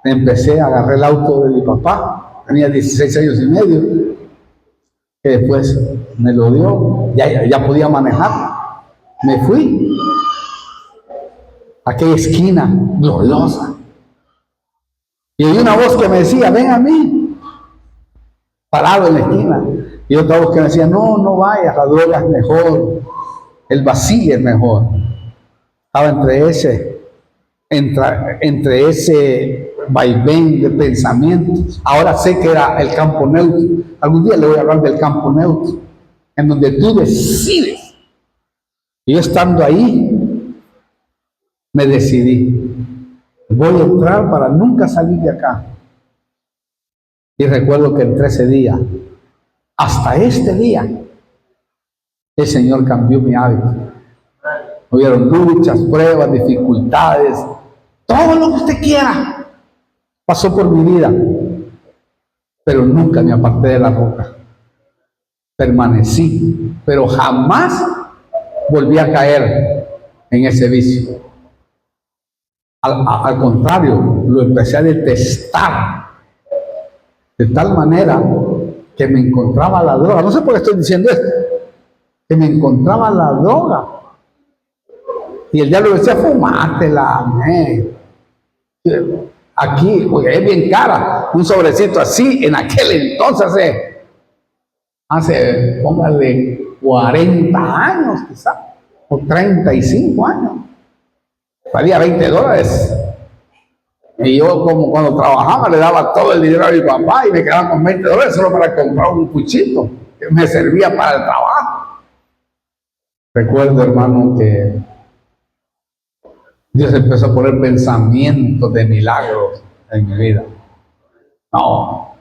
Speaker 1: empecé a agarrar el auto de mi papá, tenía 16 años y medio, que después me lo dio, ya podía manejar. Me fui a aquella esquina gloriosa y oí una voz que me decía, ven a mí, parado en la esquina, y otra voz que me decía, no vayas, la droga es mejor, el vacío es mejor. Estaba entre ese vaivén de pensamientos. Ahora sé que era el campo neutro. Algún día le voy a hablar del campo neutro, en donde tú decides. Y yo estando ahí, me decidí, voy a entrar para nunca salir de acá. Y recuerdo que entré ese día, hasta este día, el Señor cambió mi hábito. Hubieron luchas, pruebas, dificultades, todo lo que usted quiera pasó por mi vida, pero nunca me aparté de la roca. Permanecí, pero jamás volví a caer en ese vicio. Al contrario, lo empecé a detestar de tal manera que me encontraba la droga. No sé por qué estoy diciendo esto, que me encontraba la droga y el diablo decía, fumátela, aquí, porque es bien cara, un sobrecito así, en aquel entonces, hace, póngale 40 años quizás, o 35 años, valía $20. Y yo, como cuando trabajaba, le daba todo el dinero a mi papá y me quedaba con $20 solo para comprar un cuchito que me servía para el trabajo. Recuerdo, hermano, que Dios empezó a poner pensamientos de milagros en mi vida. No,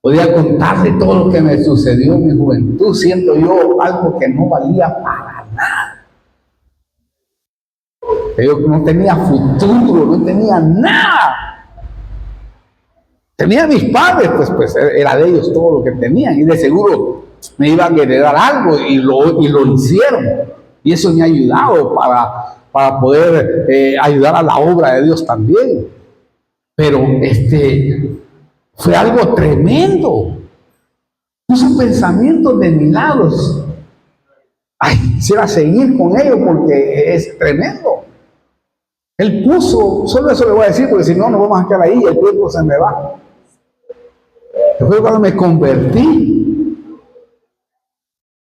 Speaker 1: podía contarle todo lo que me sucedió en mi juventud, siendo yo algo que no valía para nada. Yo no tenía futuro, no tenía nada. Tenía a mis padres, pues era de ellos todo lo que tenían, y de seguro me iban a heredar algo, y lo hicieron. Y eso me ha ayudado para poder ayudar a la obra de Dios también. Pero fue algo tremendo. Puso pensamientos de milagros. Ay, quisiera seguir con ello porque es tremendo. Él puso, solo eso le voy a decir, porque si no, nos vamos a quedar ahí y el tiempo se me va. Después cuando me convertí,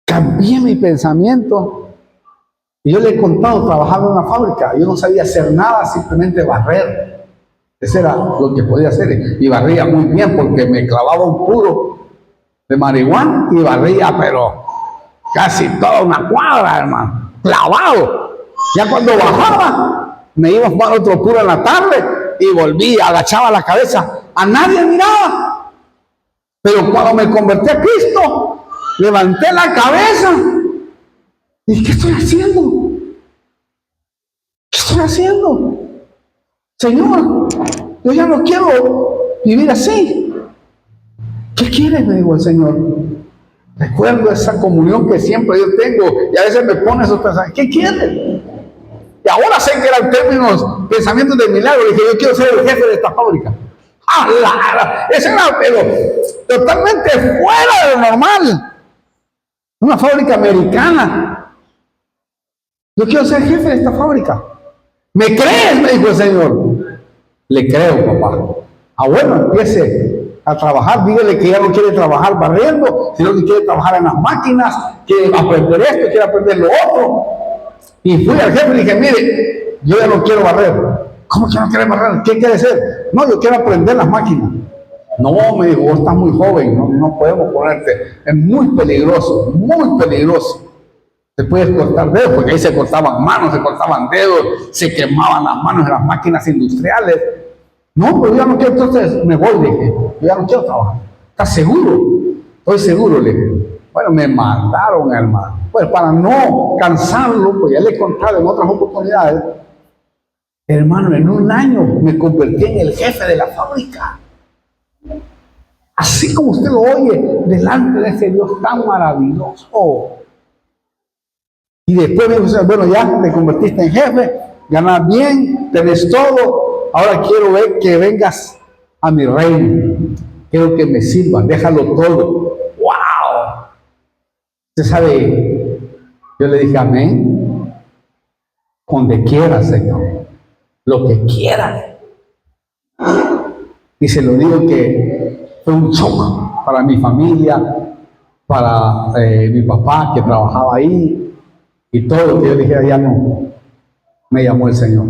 Speaker 1: cambié mi pensamiento. Y yo le he contado, trabajando en una fábrica, yo no sabía hacer nada, simplemente barrer. Ese era lo que podía hacer. Y barría muy bien porque me clavaba un puro de marihuana y barría, pero casi toda una cuadra, hermano, clavado. Ya cuando bajaba, me iba a fumar otro puro en la tarde y volvía, agachaba la cabeza. A nadie miraba. Pero cuando me convertí a Cristo, levanté la cabeza. ¿Y qué estoy haciendo? ¿Qué estoy haciendo? Señor, yo ya no quiero vivir así. ¿Qué quieres? Me dijo el Señor. Recuerdo esa comunión que siempre yo tengo y a veces me pone esos pensamientos. ¿Qué quieres? Y ahora sé que eran términos, pensamientos de milagro. Y dije, yo quiero ser el jefe de esta fábrica. ¡Ah! Ese era, pero totalmente fuera de lo normal. Una fábrica americana. Yo quiero ser jefe de esta fábrica. ¿Me crees? Me dijo el Señor. Le creo, papá. Bueno, empiece a trabajar. Dígale que ya no quiere trabajar barriendo, sino que quiere trabajar en las máquinas, quiere aprender esto, quiere aprender lo otro. Y fui al jefe y dije, mire, yo ya no quiero barrer. ¿Cómo que no quiere barrer? ¿Qué quiere hacer? No, yo quiero aprender las máquinas. No, me dijo, vos estás muy joven, no podemos ponerte. Es muy peligroso, muy peligroso. Te puedes cortar dedos, porque ahí se cortaban manos, se cortaban dedos, se quemaban las manos en las máquinas industriales. No, pero yo ya no quiero, entonces me voy, le dije, yo ya no quiero trabajar. ¿Estás seguro? Estoy seguro, le dije. Bueno, me mandaron, hermano. Pues para no cansarlo, pues ya le he contado en otras oportunidades, hermano, en un año me convertí en el jefe de la fábrica. Así como usted lo oye, delante de ese Dios tan maravilloso. Y después me dijo, bueno, ya te convertiste en jefe, ganas bien, tenés todo, ahora quiero ver que vengas a mi reino, quiero que me sirvas, déjalo todo. ¡Wow! Usted sabe, yo le dije, amén, donde quiera, Señor, lo que quiera. Y se lo digo que fue un shock para mi familia, para mi papá que trabajaba ahí, y todo lo que yo dijera ya no, me llamó el Señor.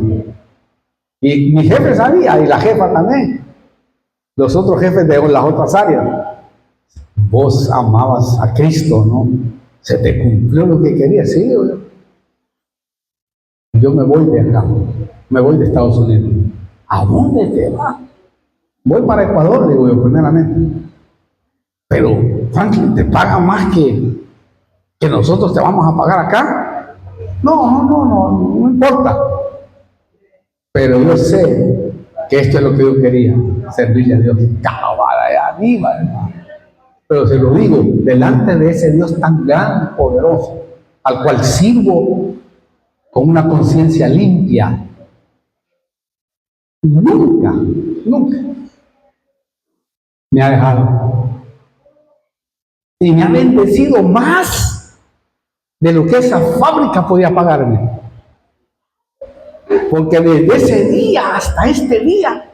Speaker 1: Y mi jefe sabía, y la jefa también, los otros jefes de las otras áreas. Vos amabas a Cristo, ¿no? Se te cumplió lo que querías, sí. Yo me voy de acá, me voy de Estados Unidos. ¿A dónde te vas? Voy para Ecuador, digo yo, primeramente. Pero, Franklin, ¿te pagan más que nosotros te vamos a pagar acá? No importa. Pero yo sé que esto es lo que yo quería, servirle a Dios. Cabal, allá arriba, hermano. Pero se lo digo, delante de ese Dios tan grande y poderoso, al cual sirvo con una conciencia limpia, nunca me ha dejado. Y me ha bendecido más de lo que esa fábrica podía pagarme. Porque desde ese día hasta este día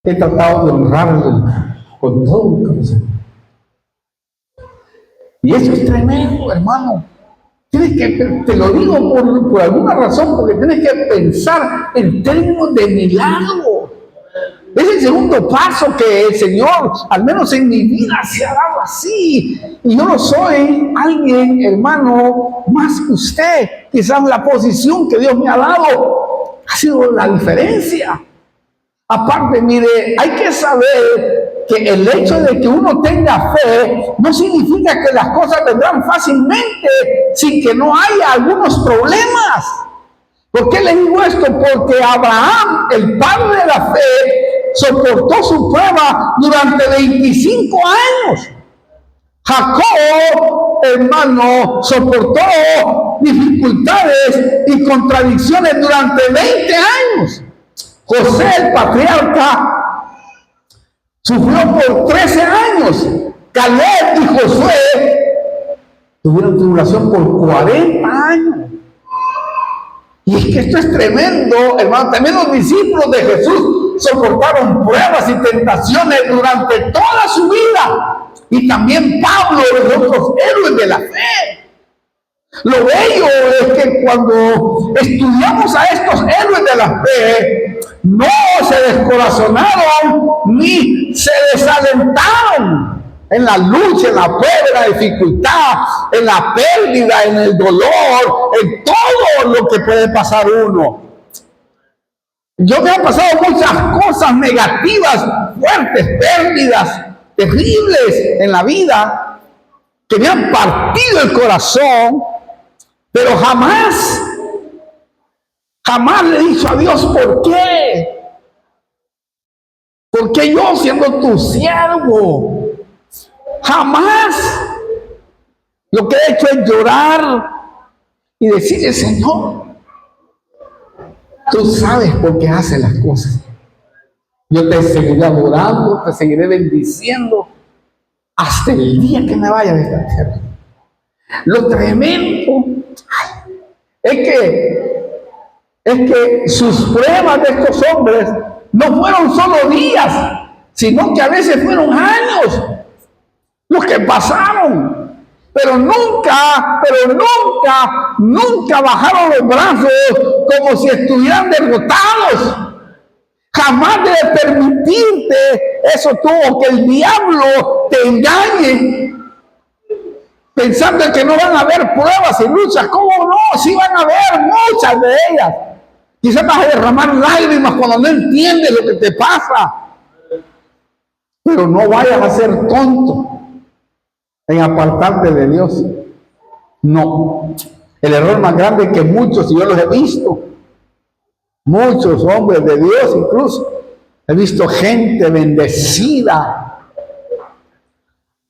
Speaker 1: he tratado de honrarlo con todo mi corazón. Y eso es tremendo, hermano. Tienes que, te lo digo por alguna razón, porque tienes que pensar en términos de milagro. Es el segundo paso que el Señor, al menos en mi vida, se ha dado así. Y yo no soy alguien, hermano, más que usted. Quizás la posición que Dios me ha dado ha sido la diferencia. Aparte, mire, hay que saber que el hecho de que uno tenga fe no significa que las cosas vendrán fácilmente sin que no haya algunos problemas. ¿Por qué le digo esto? Porque Abraham, el padre de la fe, soportó su prueba durante 25 años. Jacob, hermano, soportó dificultades y contradicciones durante 20 años. José, el patriarca, sufrió por 13 años. Caleb y Josué tuvieron tribulación por 40 años. Y es que esto es tremendo, hermano. También los discípulos de Jesús soportaron pruebas y tentaciones durante toda su vida. Y también Pablo y los otros héroes de la fe. Lo bello es que cuando estudiamos a estos héroes de la fe, no se descorazonaron ni se desalentaron en la lucha, en la prueba, en la dificultad, en la pérdida, en el dolor, en todo lo que puede pasar uno. Yo me han pasado muchas cosas negativas, fuertes, pérdidas terribles en la vida, que me han partido el corazón, pero jamás le he dicho a Dios, ¿por qué? Porque yo, siendo tu siervo, jamás lo que he hecho es llorar y decirle, Señor, tú sabes por qué haces las cosas. Yo te seguiré adorando, te seguiré bendiciendo hasta el día que me vaya de esta tierra. Lo tremendo es que sus pruebas de estos hombres no fueron solo días, sino que a veces fueron años los que pasaron. Pero nunca bajaron los brazos como si estuvieran derrotados. Jamás debe permitirte eso tú, que el diablo te engañe pensando que no van a haber pruebas y luchas. ¿Cómo no? Sí van a haber muchas de ellas. Quizás vas a derramar lágrimas cuando no entiendes lo que te pasa. Pero no vayas a ser tonto en apartarte de Dios. No. El error más grande es que muchos, y yo los he visto, muchos hombres de Dios incluso, he visto gente bendecida,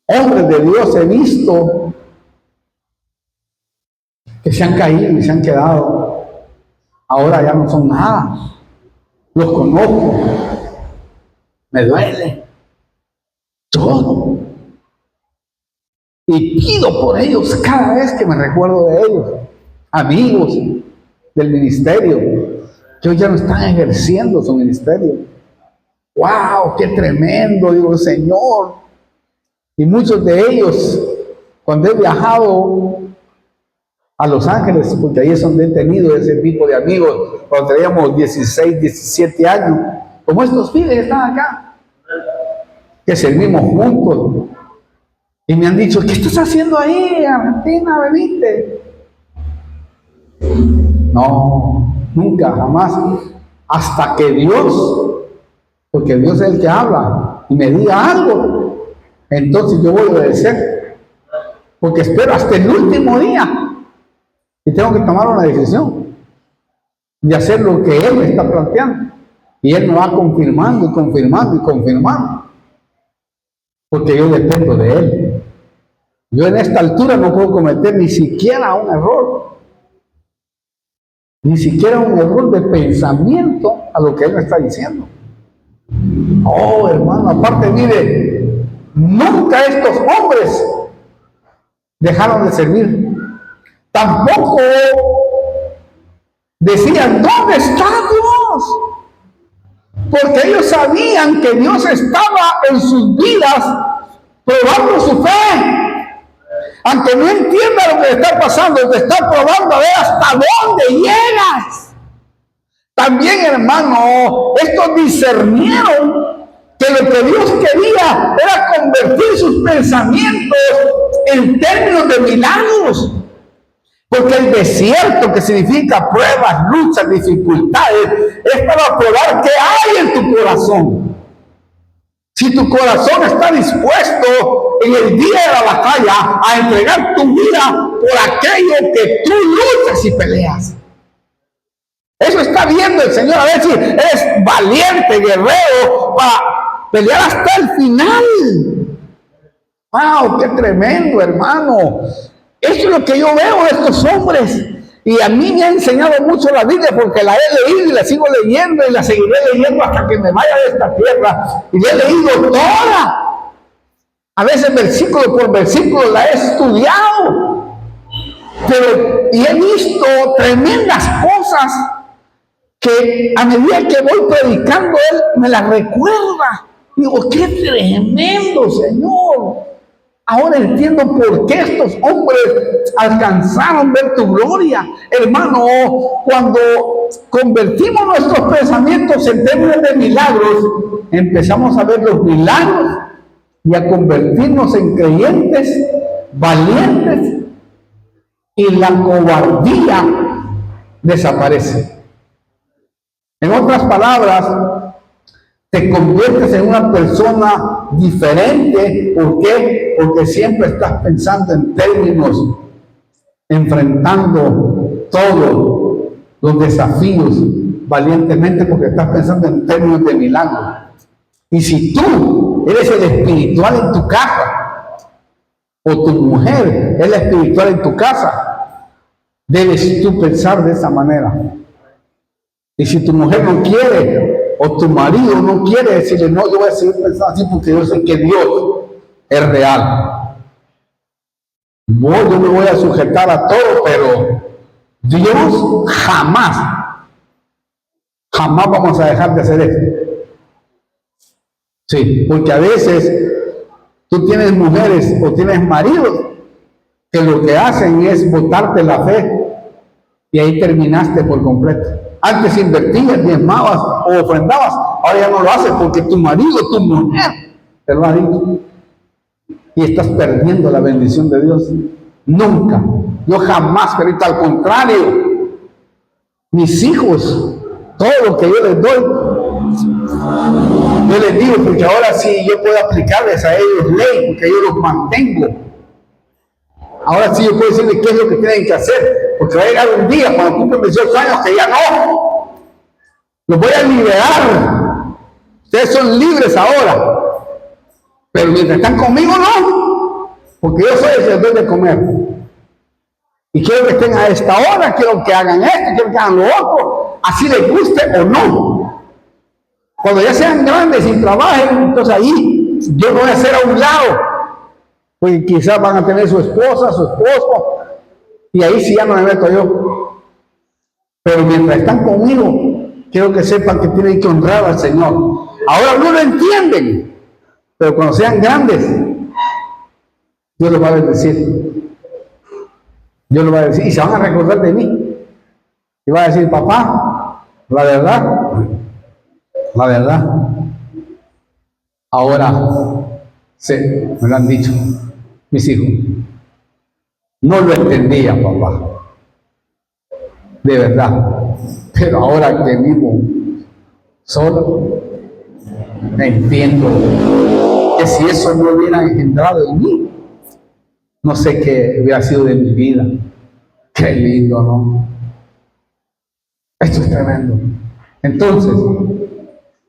Speaker 1: hombres de Dios he visto que se han caído y se han quedado, ahora ya no son nada. Los conozco, me duele todo, y pido por ellos cada vez que me recuerdo de ellos, amigos del ministerio que hoy ya no están ejerciendo su ministerio. ¡Wow! ¡Qué tremendo! Digo, Señor. Y muchos de ellos, cuando he viajado a Los Ángeles, porque ahí es donde he tenido ese tipo de amigos, cuando teníamos 16, 17 años, como estos pibes que están acá, que servimos juntos, y me han dicho, ¿qué estás haciendo ahí, Argentina, veniste? No, nunca, jamás, hasta que Dios, porque Dios es el que habla, y me diga algo, entonces yo voy a obedecer, porque espero hasta el último día, y tengo que tomar una decisión, de hacer lo que Él me está planteando, y Él me va confirmando, y confirmando, y confirmando, porque yo dependo de Él. Yo en esta altura no puedo cometer ni siquiera un error, ni siquiera un error de pensamiento a lo que Él me está diciendo. Oh, hermano, aparte, mire, nunca estos hombres dejaron de servir. Tampoco decían, ¿dónde está Dios? Porque ellos sabían que Dios estaba en sus vidas probando su fe. Aunque no entienda lo que le está pasando, te está probando a ver hasta dónde llegas. También, hermano, estos discernieron que lo que Dios quería era convertir sus pensamientos en términos de milagros. Porque el desierto, que significa pruebas, luchas, dificultades, es para probar qué hay en tu corazón. Si tu corazón está dispuesto en el día de la batalla a entregar tu vida por aquello que tú luchas y peleas. Eso está viendo el Señor, a ver si eres valiente, guerrero, para pelear hasta el final. ¡Wow! ¡Qué tremendo, hermano! Eso es lo que yo veo de estos hombres. Y a mí me ha enseñado mucho la Biblia, porque la he leído y la sigo leyendo y la seguiré leyendo hasta que me vaya de esta tierra. Y la he leído toda. A veces versículo por versículo la he estudiado. Y he visto tremendas cosas que a medida que voy predicando, Él me las recuerda. Digo, qué tremendo, Señor. Ahora entiendo por qué estos hombres alcanzaron ver tu gloria. Hermano, cuando convertimos nuestros pensamientos en términos de milagros, empezamos a ver los milagros y a convertirnos en creyentes valientes, y la cobardía desaparece. En otras palabras, te conviertes en una persona diferente. ¿Por qué? Porque siempre estás pensando en términos, enfrentando todos los desafíos valientemente, porque estás pensando en términos de milagro. Y si tú eres el espiritual en tu casa, o tu mujer es la espiritual en tu casa, debes tú pensar de esa manera. Y si tu mujer no quiere, o tu marido no quiere, decirle, no, yo voy a seguir pensando así porque yo sé que Dios es real. No, yo me voy a sujetar a todo, pero Dios jamás vamos a dejar de hacer esto. Sí, porque a veces tú tienes mujeres o tienes maridos que lo que hacen es botarte la fe, y ahí terminaste por completo. Antes invertías, diezmabas o ofrendabas, ahora ya no lo haces porque tu marido, tu mujer te lo ha dicho, y estás perdiendo la bendición de Dios. Nunca, yo jamás, pero al contrario, mis hijos, todo lo que yo les doy, yo les digo, porque ahora sí yo puedo aplicarles a ellos ley, porque yo los mantengo. Ahora sí yo puedo decirles qué es lo que tienen que hacer, porque va a llegar un día cuando cumplen 18 años que ya no. Los voy a liberar. Ustedes son libres ahora. Pero mientras están conmigo, no. Porque yo soy el que les doy de comer. Y quiero que estén a esta hora, quiero que hagan esto, quiero que hagan lo otro, así les guste o no. Cuando ya sean grandes y trabajen, entonces ahí yo lo voy a hacer a un lado. Porque quizás van a tener su esposa, su esposo, y ahí sí ya no me meto yo. Pero mientras están conmigo, quiero que sepan que tienen que honrar al Señor. Ahora no lo entienden, pero cuando sean grandes, Dios los va a bendecir. Dios los va a decir, y se van a recordar de mí. Y va a decir, papá, la verdad, ahora me lo han dicho mis hijos. No lo entendía, papá, de verdad, pero ahora que vivo solo, entiendo que si eso no hubiera engendrado en mí, no sé qué hubiera sido de mi vida. Qué lindo, ¿no? Esto es tremendo. Entonces,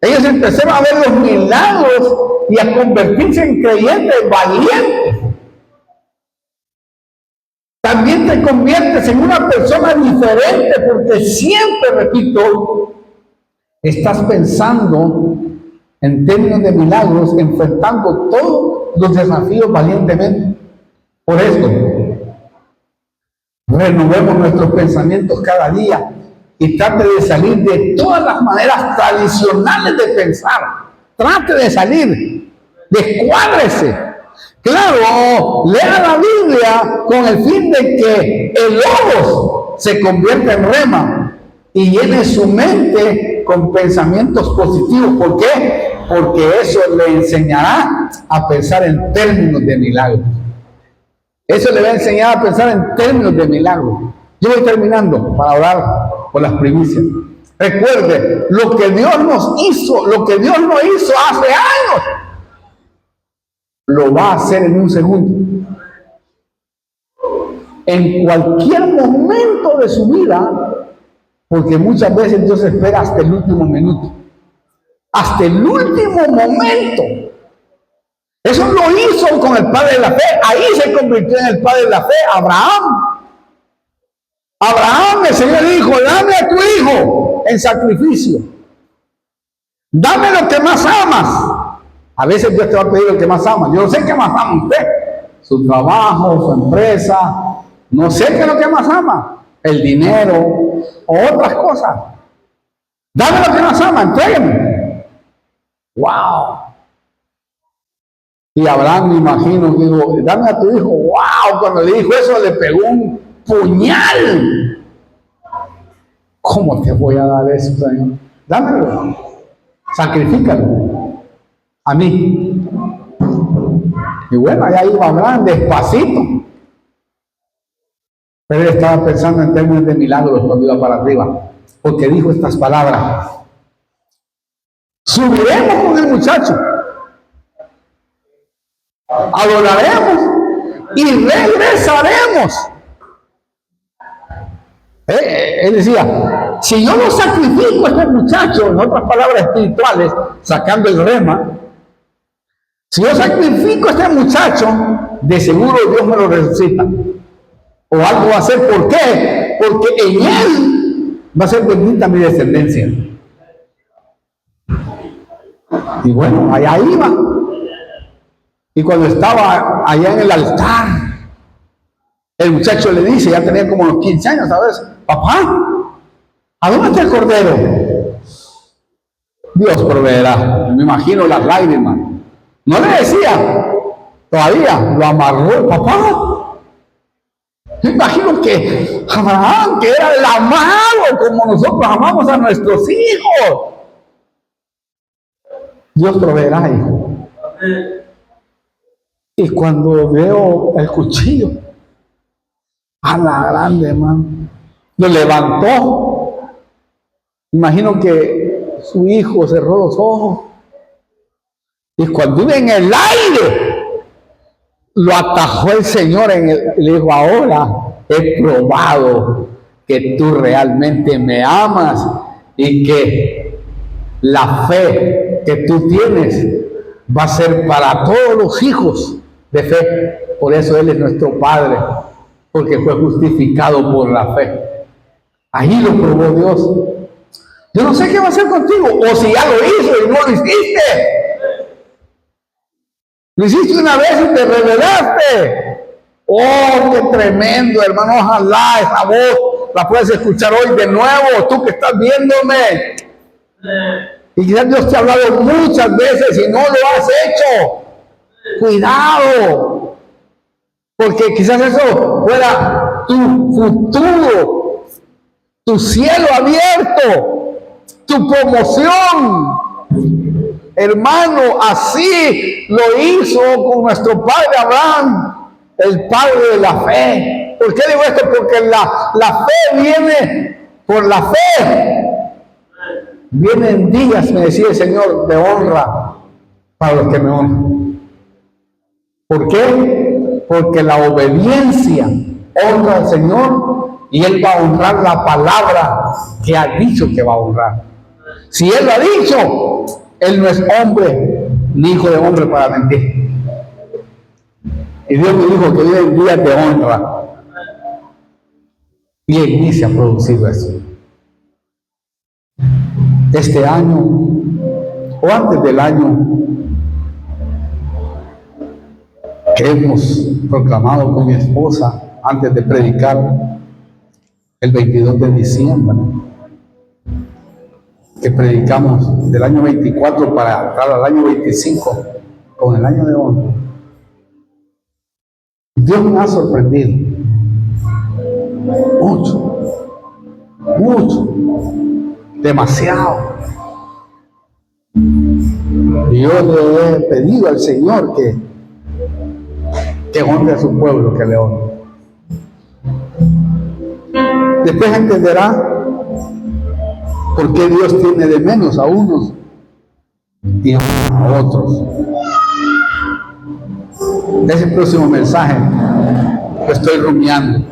Speaker 1: ellos empezaron a ver los milagros y a convertirse en creyentes valientes. También te conviertes en una persona diferente, porque siempre, repito, estás pensando en términos de milagros, enfrentando todos los desafíos valientemente. Por esto, renovemos nuestros pensamientos cada día y trate de salir de todas las maneras tradicionales de pensar. Trate de salir, descuádrese. Claro, lea la Biblia con el fin de que el logos se convierta en rema y llene su mente con pensamientos positivos. ¿Por qué? Porque eso le enseñará a pensar en términos de milagros. Eso le va a enseñar a pensar en términos de milagros. Yo voy terminando para orar por las primicias. Recuerde, lo que Dios nos hizo, lo que Dios no hizo hace años, lo va a hacer en un segundo. En cualquier momento de su vida, porque muchas veces Dios espera hasta el último minuto. Hasta el último momento. Eso lo hizo con el padre de la fe. Ahí se convirtió en el padre de la fe, Abraham. Abraham, el Señor dijo, dame a tu hijo en sacrificio. Dame lo que más amas. A veces Dios te va a pedir lo que más amas. Yo no sé qué más ama usted. Su trabajo, su empresa. No sé qué es lo que más ama. El dinero o otras cosas. Dame lo que nos ama, entrégame. ¡Wow! Y Abraham, me imagino, dijo, dame a tu hijo. ¡Wow! Cuando le dijo eso, le pegó un puñal. ¿Cómo te voy a dar eso, Señor? Dámelo. Sacrifícalo. A mí. Y bueno, allá iba Abraham despacito. Pero él estaba pensando en términos de milagros cuando iba para arriba. Porque dijo estas palabras. Subiremos con el muchacho. Adoraremos y regresaremos. Él decía, si yo lo sacrifico a este muchacho, en otras palabras espirituales, sacando el rema, si yo sacrifico a este muchacho, de seguro Dios me lo resucita. O algo va a hacer. ¿Por qué? Porque en él va a ser bendita mi descendencia. Y bueno, allá iba. Y cuando estaba allá en el altar, el muchacho le dice, ya tenía como unos 15 años, ¿sabes? Papá, ¿a dónde está el cordero? Dios proveerá. Me imagino las lágrimas. No le decía, todavía lo amarró el papá. Me imagino que Abraham, que era el amado, como nosotros amamos a nuestros hijos. Dios proveerá, hijo. Y cuando veo el cuchillo, a la grande, hermano, lo levantó. Imagino que su hijo cerró los ojos. Y cuando iba en el aire, lo atajó el Señor le dijo, ahora he probado que tú realmente me amas y que la fe que tú tienes va a ser para todos los hijos de fe. Por eso Él es nuestro Padre, porque fue justificado por la fe. Ahí lo probó Dios. Yo no sé qué va a hacer contigo, o si ya lo hizo y no lo hiciste. Lo hiciste una vez y te rebelaste. Oh, qué tremendo, hermano. Ojalá esa voz la puedas escuchar hoy de nuevo, tú que estás viéndome. Y quizás Dios te ha hablado muchas veces y no lo has hecho. Cuidado, porque quizás eso fuera tu futuro, tu cielo abierto, tu promoción. Hermano, así lo hizo con nuestro padre Abraham, el padre de la fe. ¿Por qué digo esto? Porque la fe viene por la fe. Vienen días, me decía el Señor, de honra para los que me honran. ¿Por qué? Porque la obediencia honra al Señor y Él va a honrar la palabra que ha dicho que va a honrar. Si Él lo ha dicho, Él no es hombre ni hijo de hombre para mentir. Y Dios me dijo que vienen días de honra. Y en mí se ha producido eso. Este año, o antes del año, que hemos proclamado con mi esposa antes de predicar el 22 de diciembre, que predicamos del año 24 para entrar al año 25 con el año de honra. Dios me ha sorprendido mucho, demasiado. Y yo le he pedido al Señor que honre a su pueblo, que le honre. Después entenderá por qué Dios tiene de menos a unos y a otros. Ese próximo mensaje lo estoy rumiando.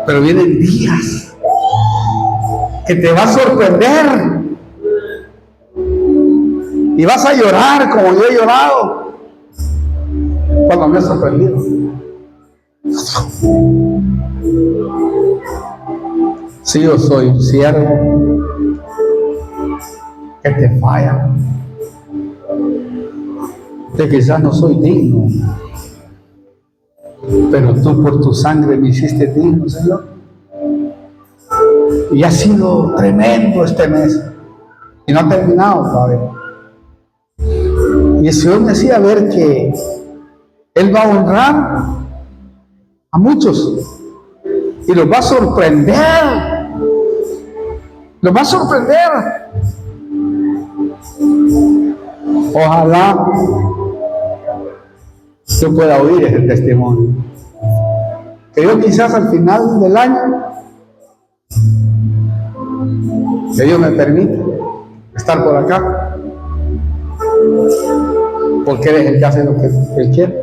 Speaker 1: Pero vienen días que te va a sorprender y vas a llorar como yo he llorado cuando me he sorprendido. Si yo soy un siervo que te falla, que quizás no soy digno, pero tú por tu sangre me hiciste digno, Señor. Y ha sido tremendo este mes. Y no ha terminado todavía. Y el Señor me hacía ver que Él va a honrar a muchos. Y los va a sorprender. Los va a sorprender. Ojalá yo pueda oír ese testimonio. Que yo quizás al final del año, que Dios me permita estar por acá, porque Él es el que hace lo que Él quiere,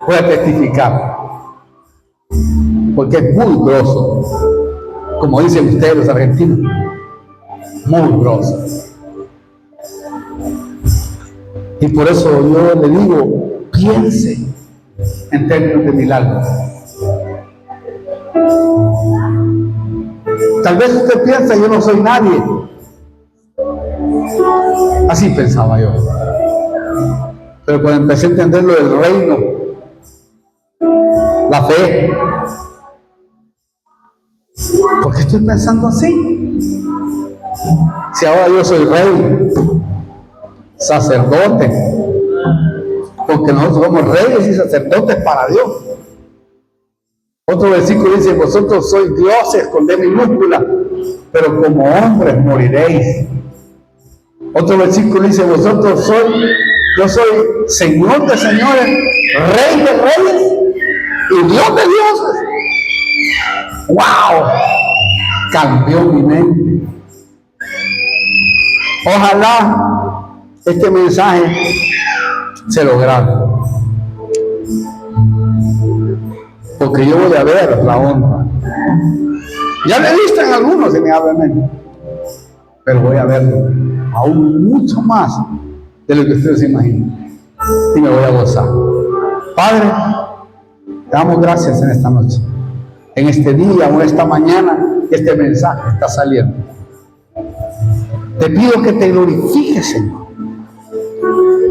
Speaker 1: voy a testificar, porque es muy grosso, como dicen ustedes los argentinos, muy grosso. Y por eso yo le digo, piense en términos de milagros. Tal vez usted piensa, yo no soy nadie. Así pensaba yo. Pero cuando empecé a entender lo del reino, la fe, ¿por qué estoy pensando así? Si ahora yo soy rey, sacerdote, porque nosotros somos reyes y sacerdotes para Dios. Otro versículo dice, vosotros sois dioses con D minúscula, pero como hombres moriréis. Otro versículo dice, yo soy Señor de señores, Rey de reyes y Dios de dioses. ¡Wow! Cambió mi mente. Ojalá este mensaje se lo grabe, porque yo voy a ver la honra. Ya le he visto en algunos, innegablemente, pero voy a verlo aún mucho más de lo que ustedes se imaginan, y me voy a gozar. Padre, te damos gracias en esta noche, en este día o esta mañana que este mensaje está saliendo. Te pido que te glorifiques, Señor,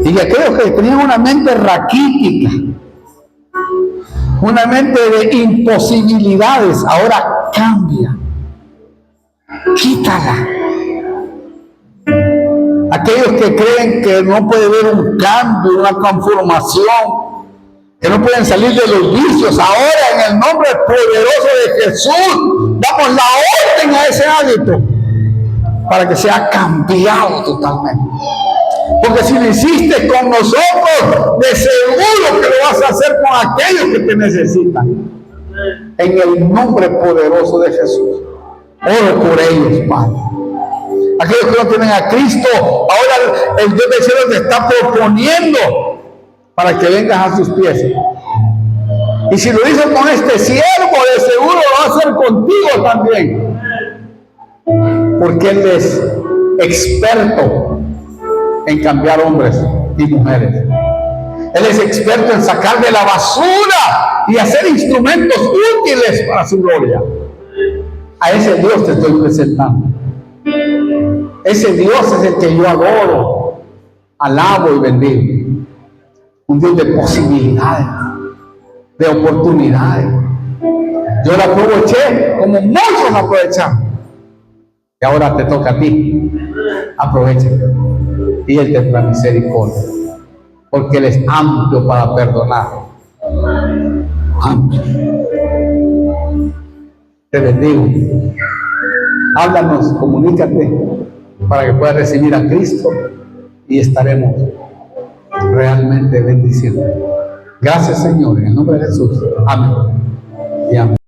Speaker 1: y que aquellos que tenían una mente raquítica, una mente de imposibilidades, ahora cambia, quítala. Aquellos que creen que no puede haber un cambio, una transformación, que no pueden salir de los vicios, ahora en el nombre poderoso de Jesús damos la orden a ese hábito para que sea cambiado totalmente. Porque si lo hiciste con nosotros, de seguro que lo vas a hacer con aquellos que te necesitan. En el nombre poderoso de Jesús, oro por ellos, Padre. Aquellos que no tienen a Cristo, ahora el Dios del cielo te está proponiendo para que vengas a sus pies. Y si lo hizo con este siervo, de seguro lo va a hacer contigo también. Porque Él es experto en cambiar hombres y mujeres. Él es experto en sacar de la basura y hacer instrumentos útiles para su gloria. A ese Dios te estoy presentando. Ese Dios es el que yo adoro, alabo y bendigo. Un Dios de posibilidades, de oportunidades. Yo la aproveché como muchos la aprovecharon. Y ahora te toca a ti. Aprovecha. Y Él tendrá misericordia, porque Él es amplio para perdonar. Amplio. Te bendigo. Háblanos, comunícate para que puedas recibir a Cristo y estaremos realmente bendiciendo. Gracias, Señor, en el nombre de Jesús. Amén y amén.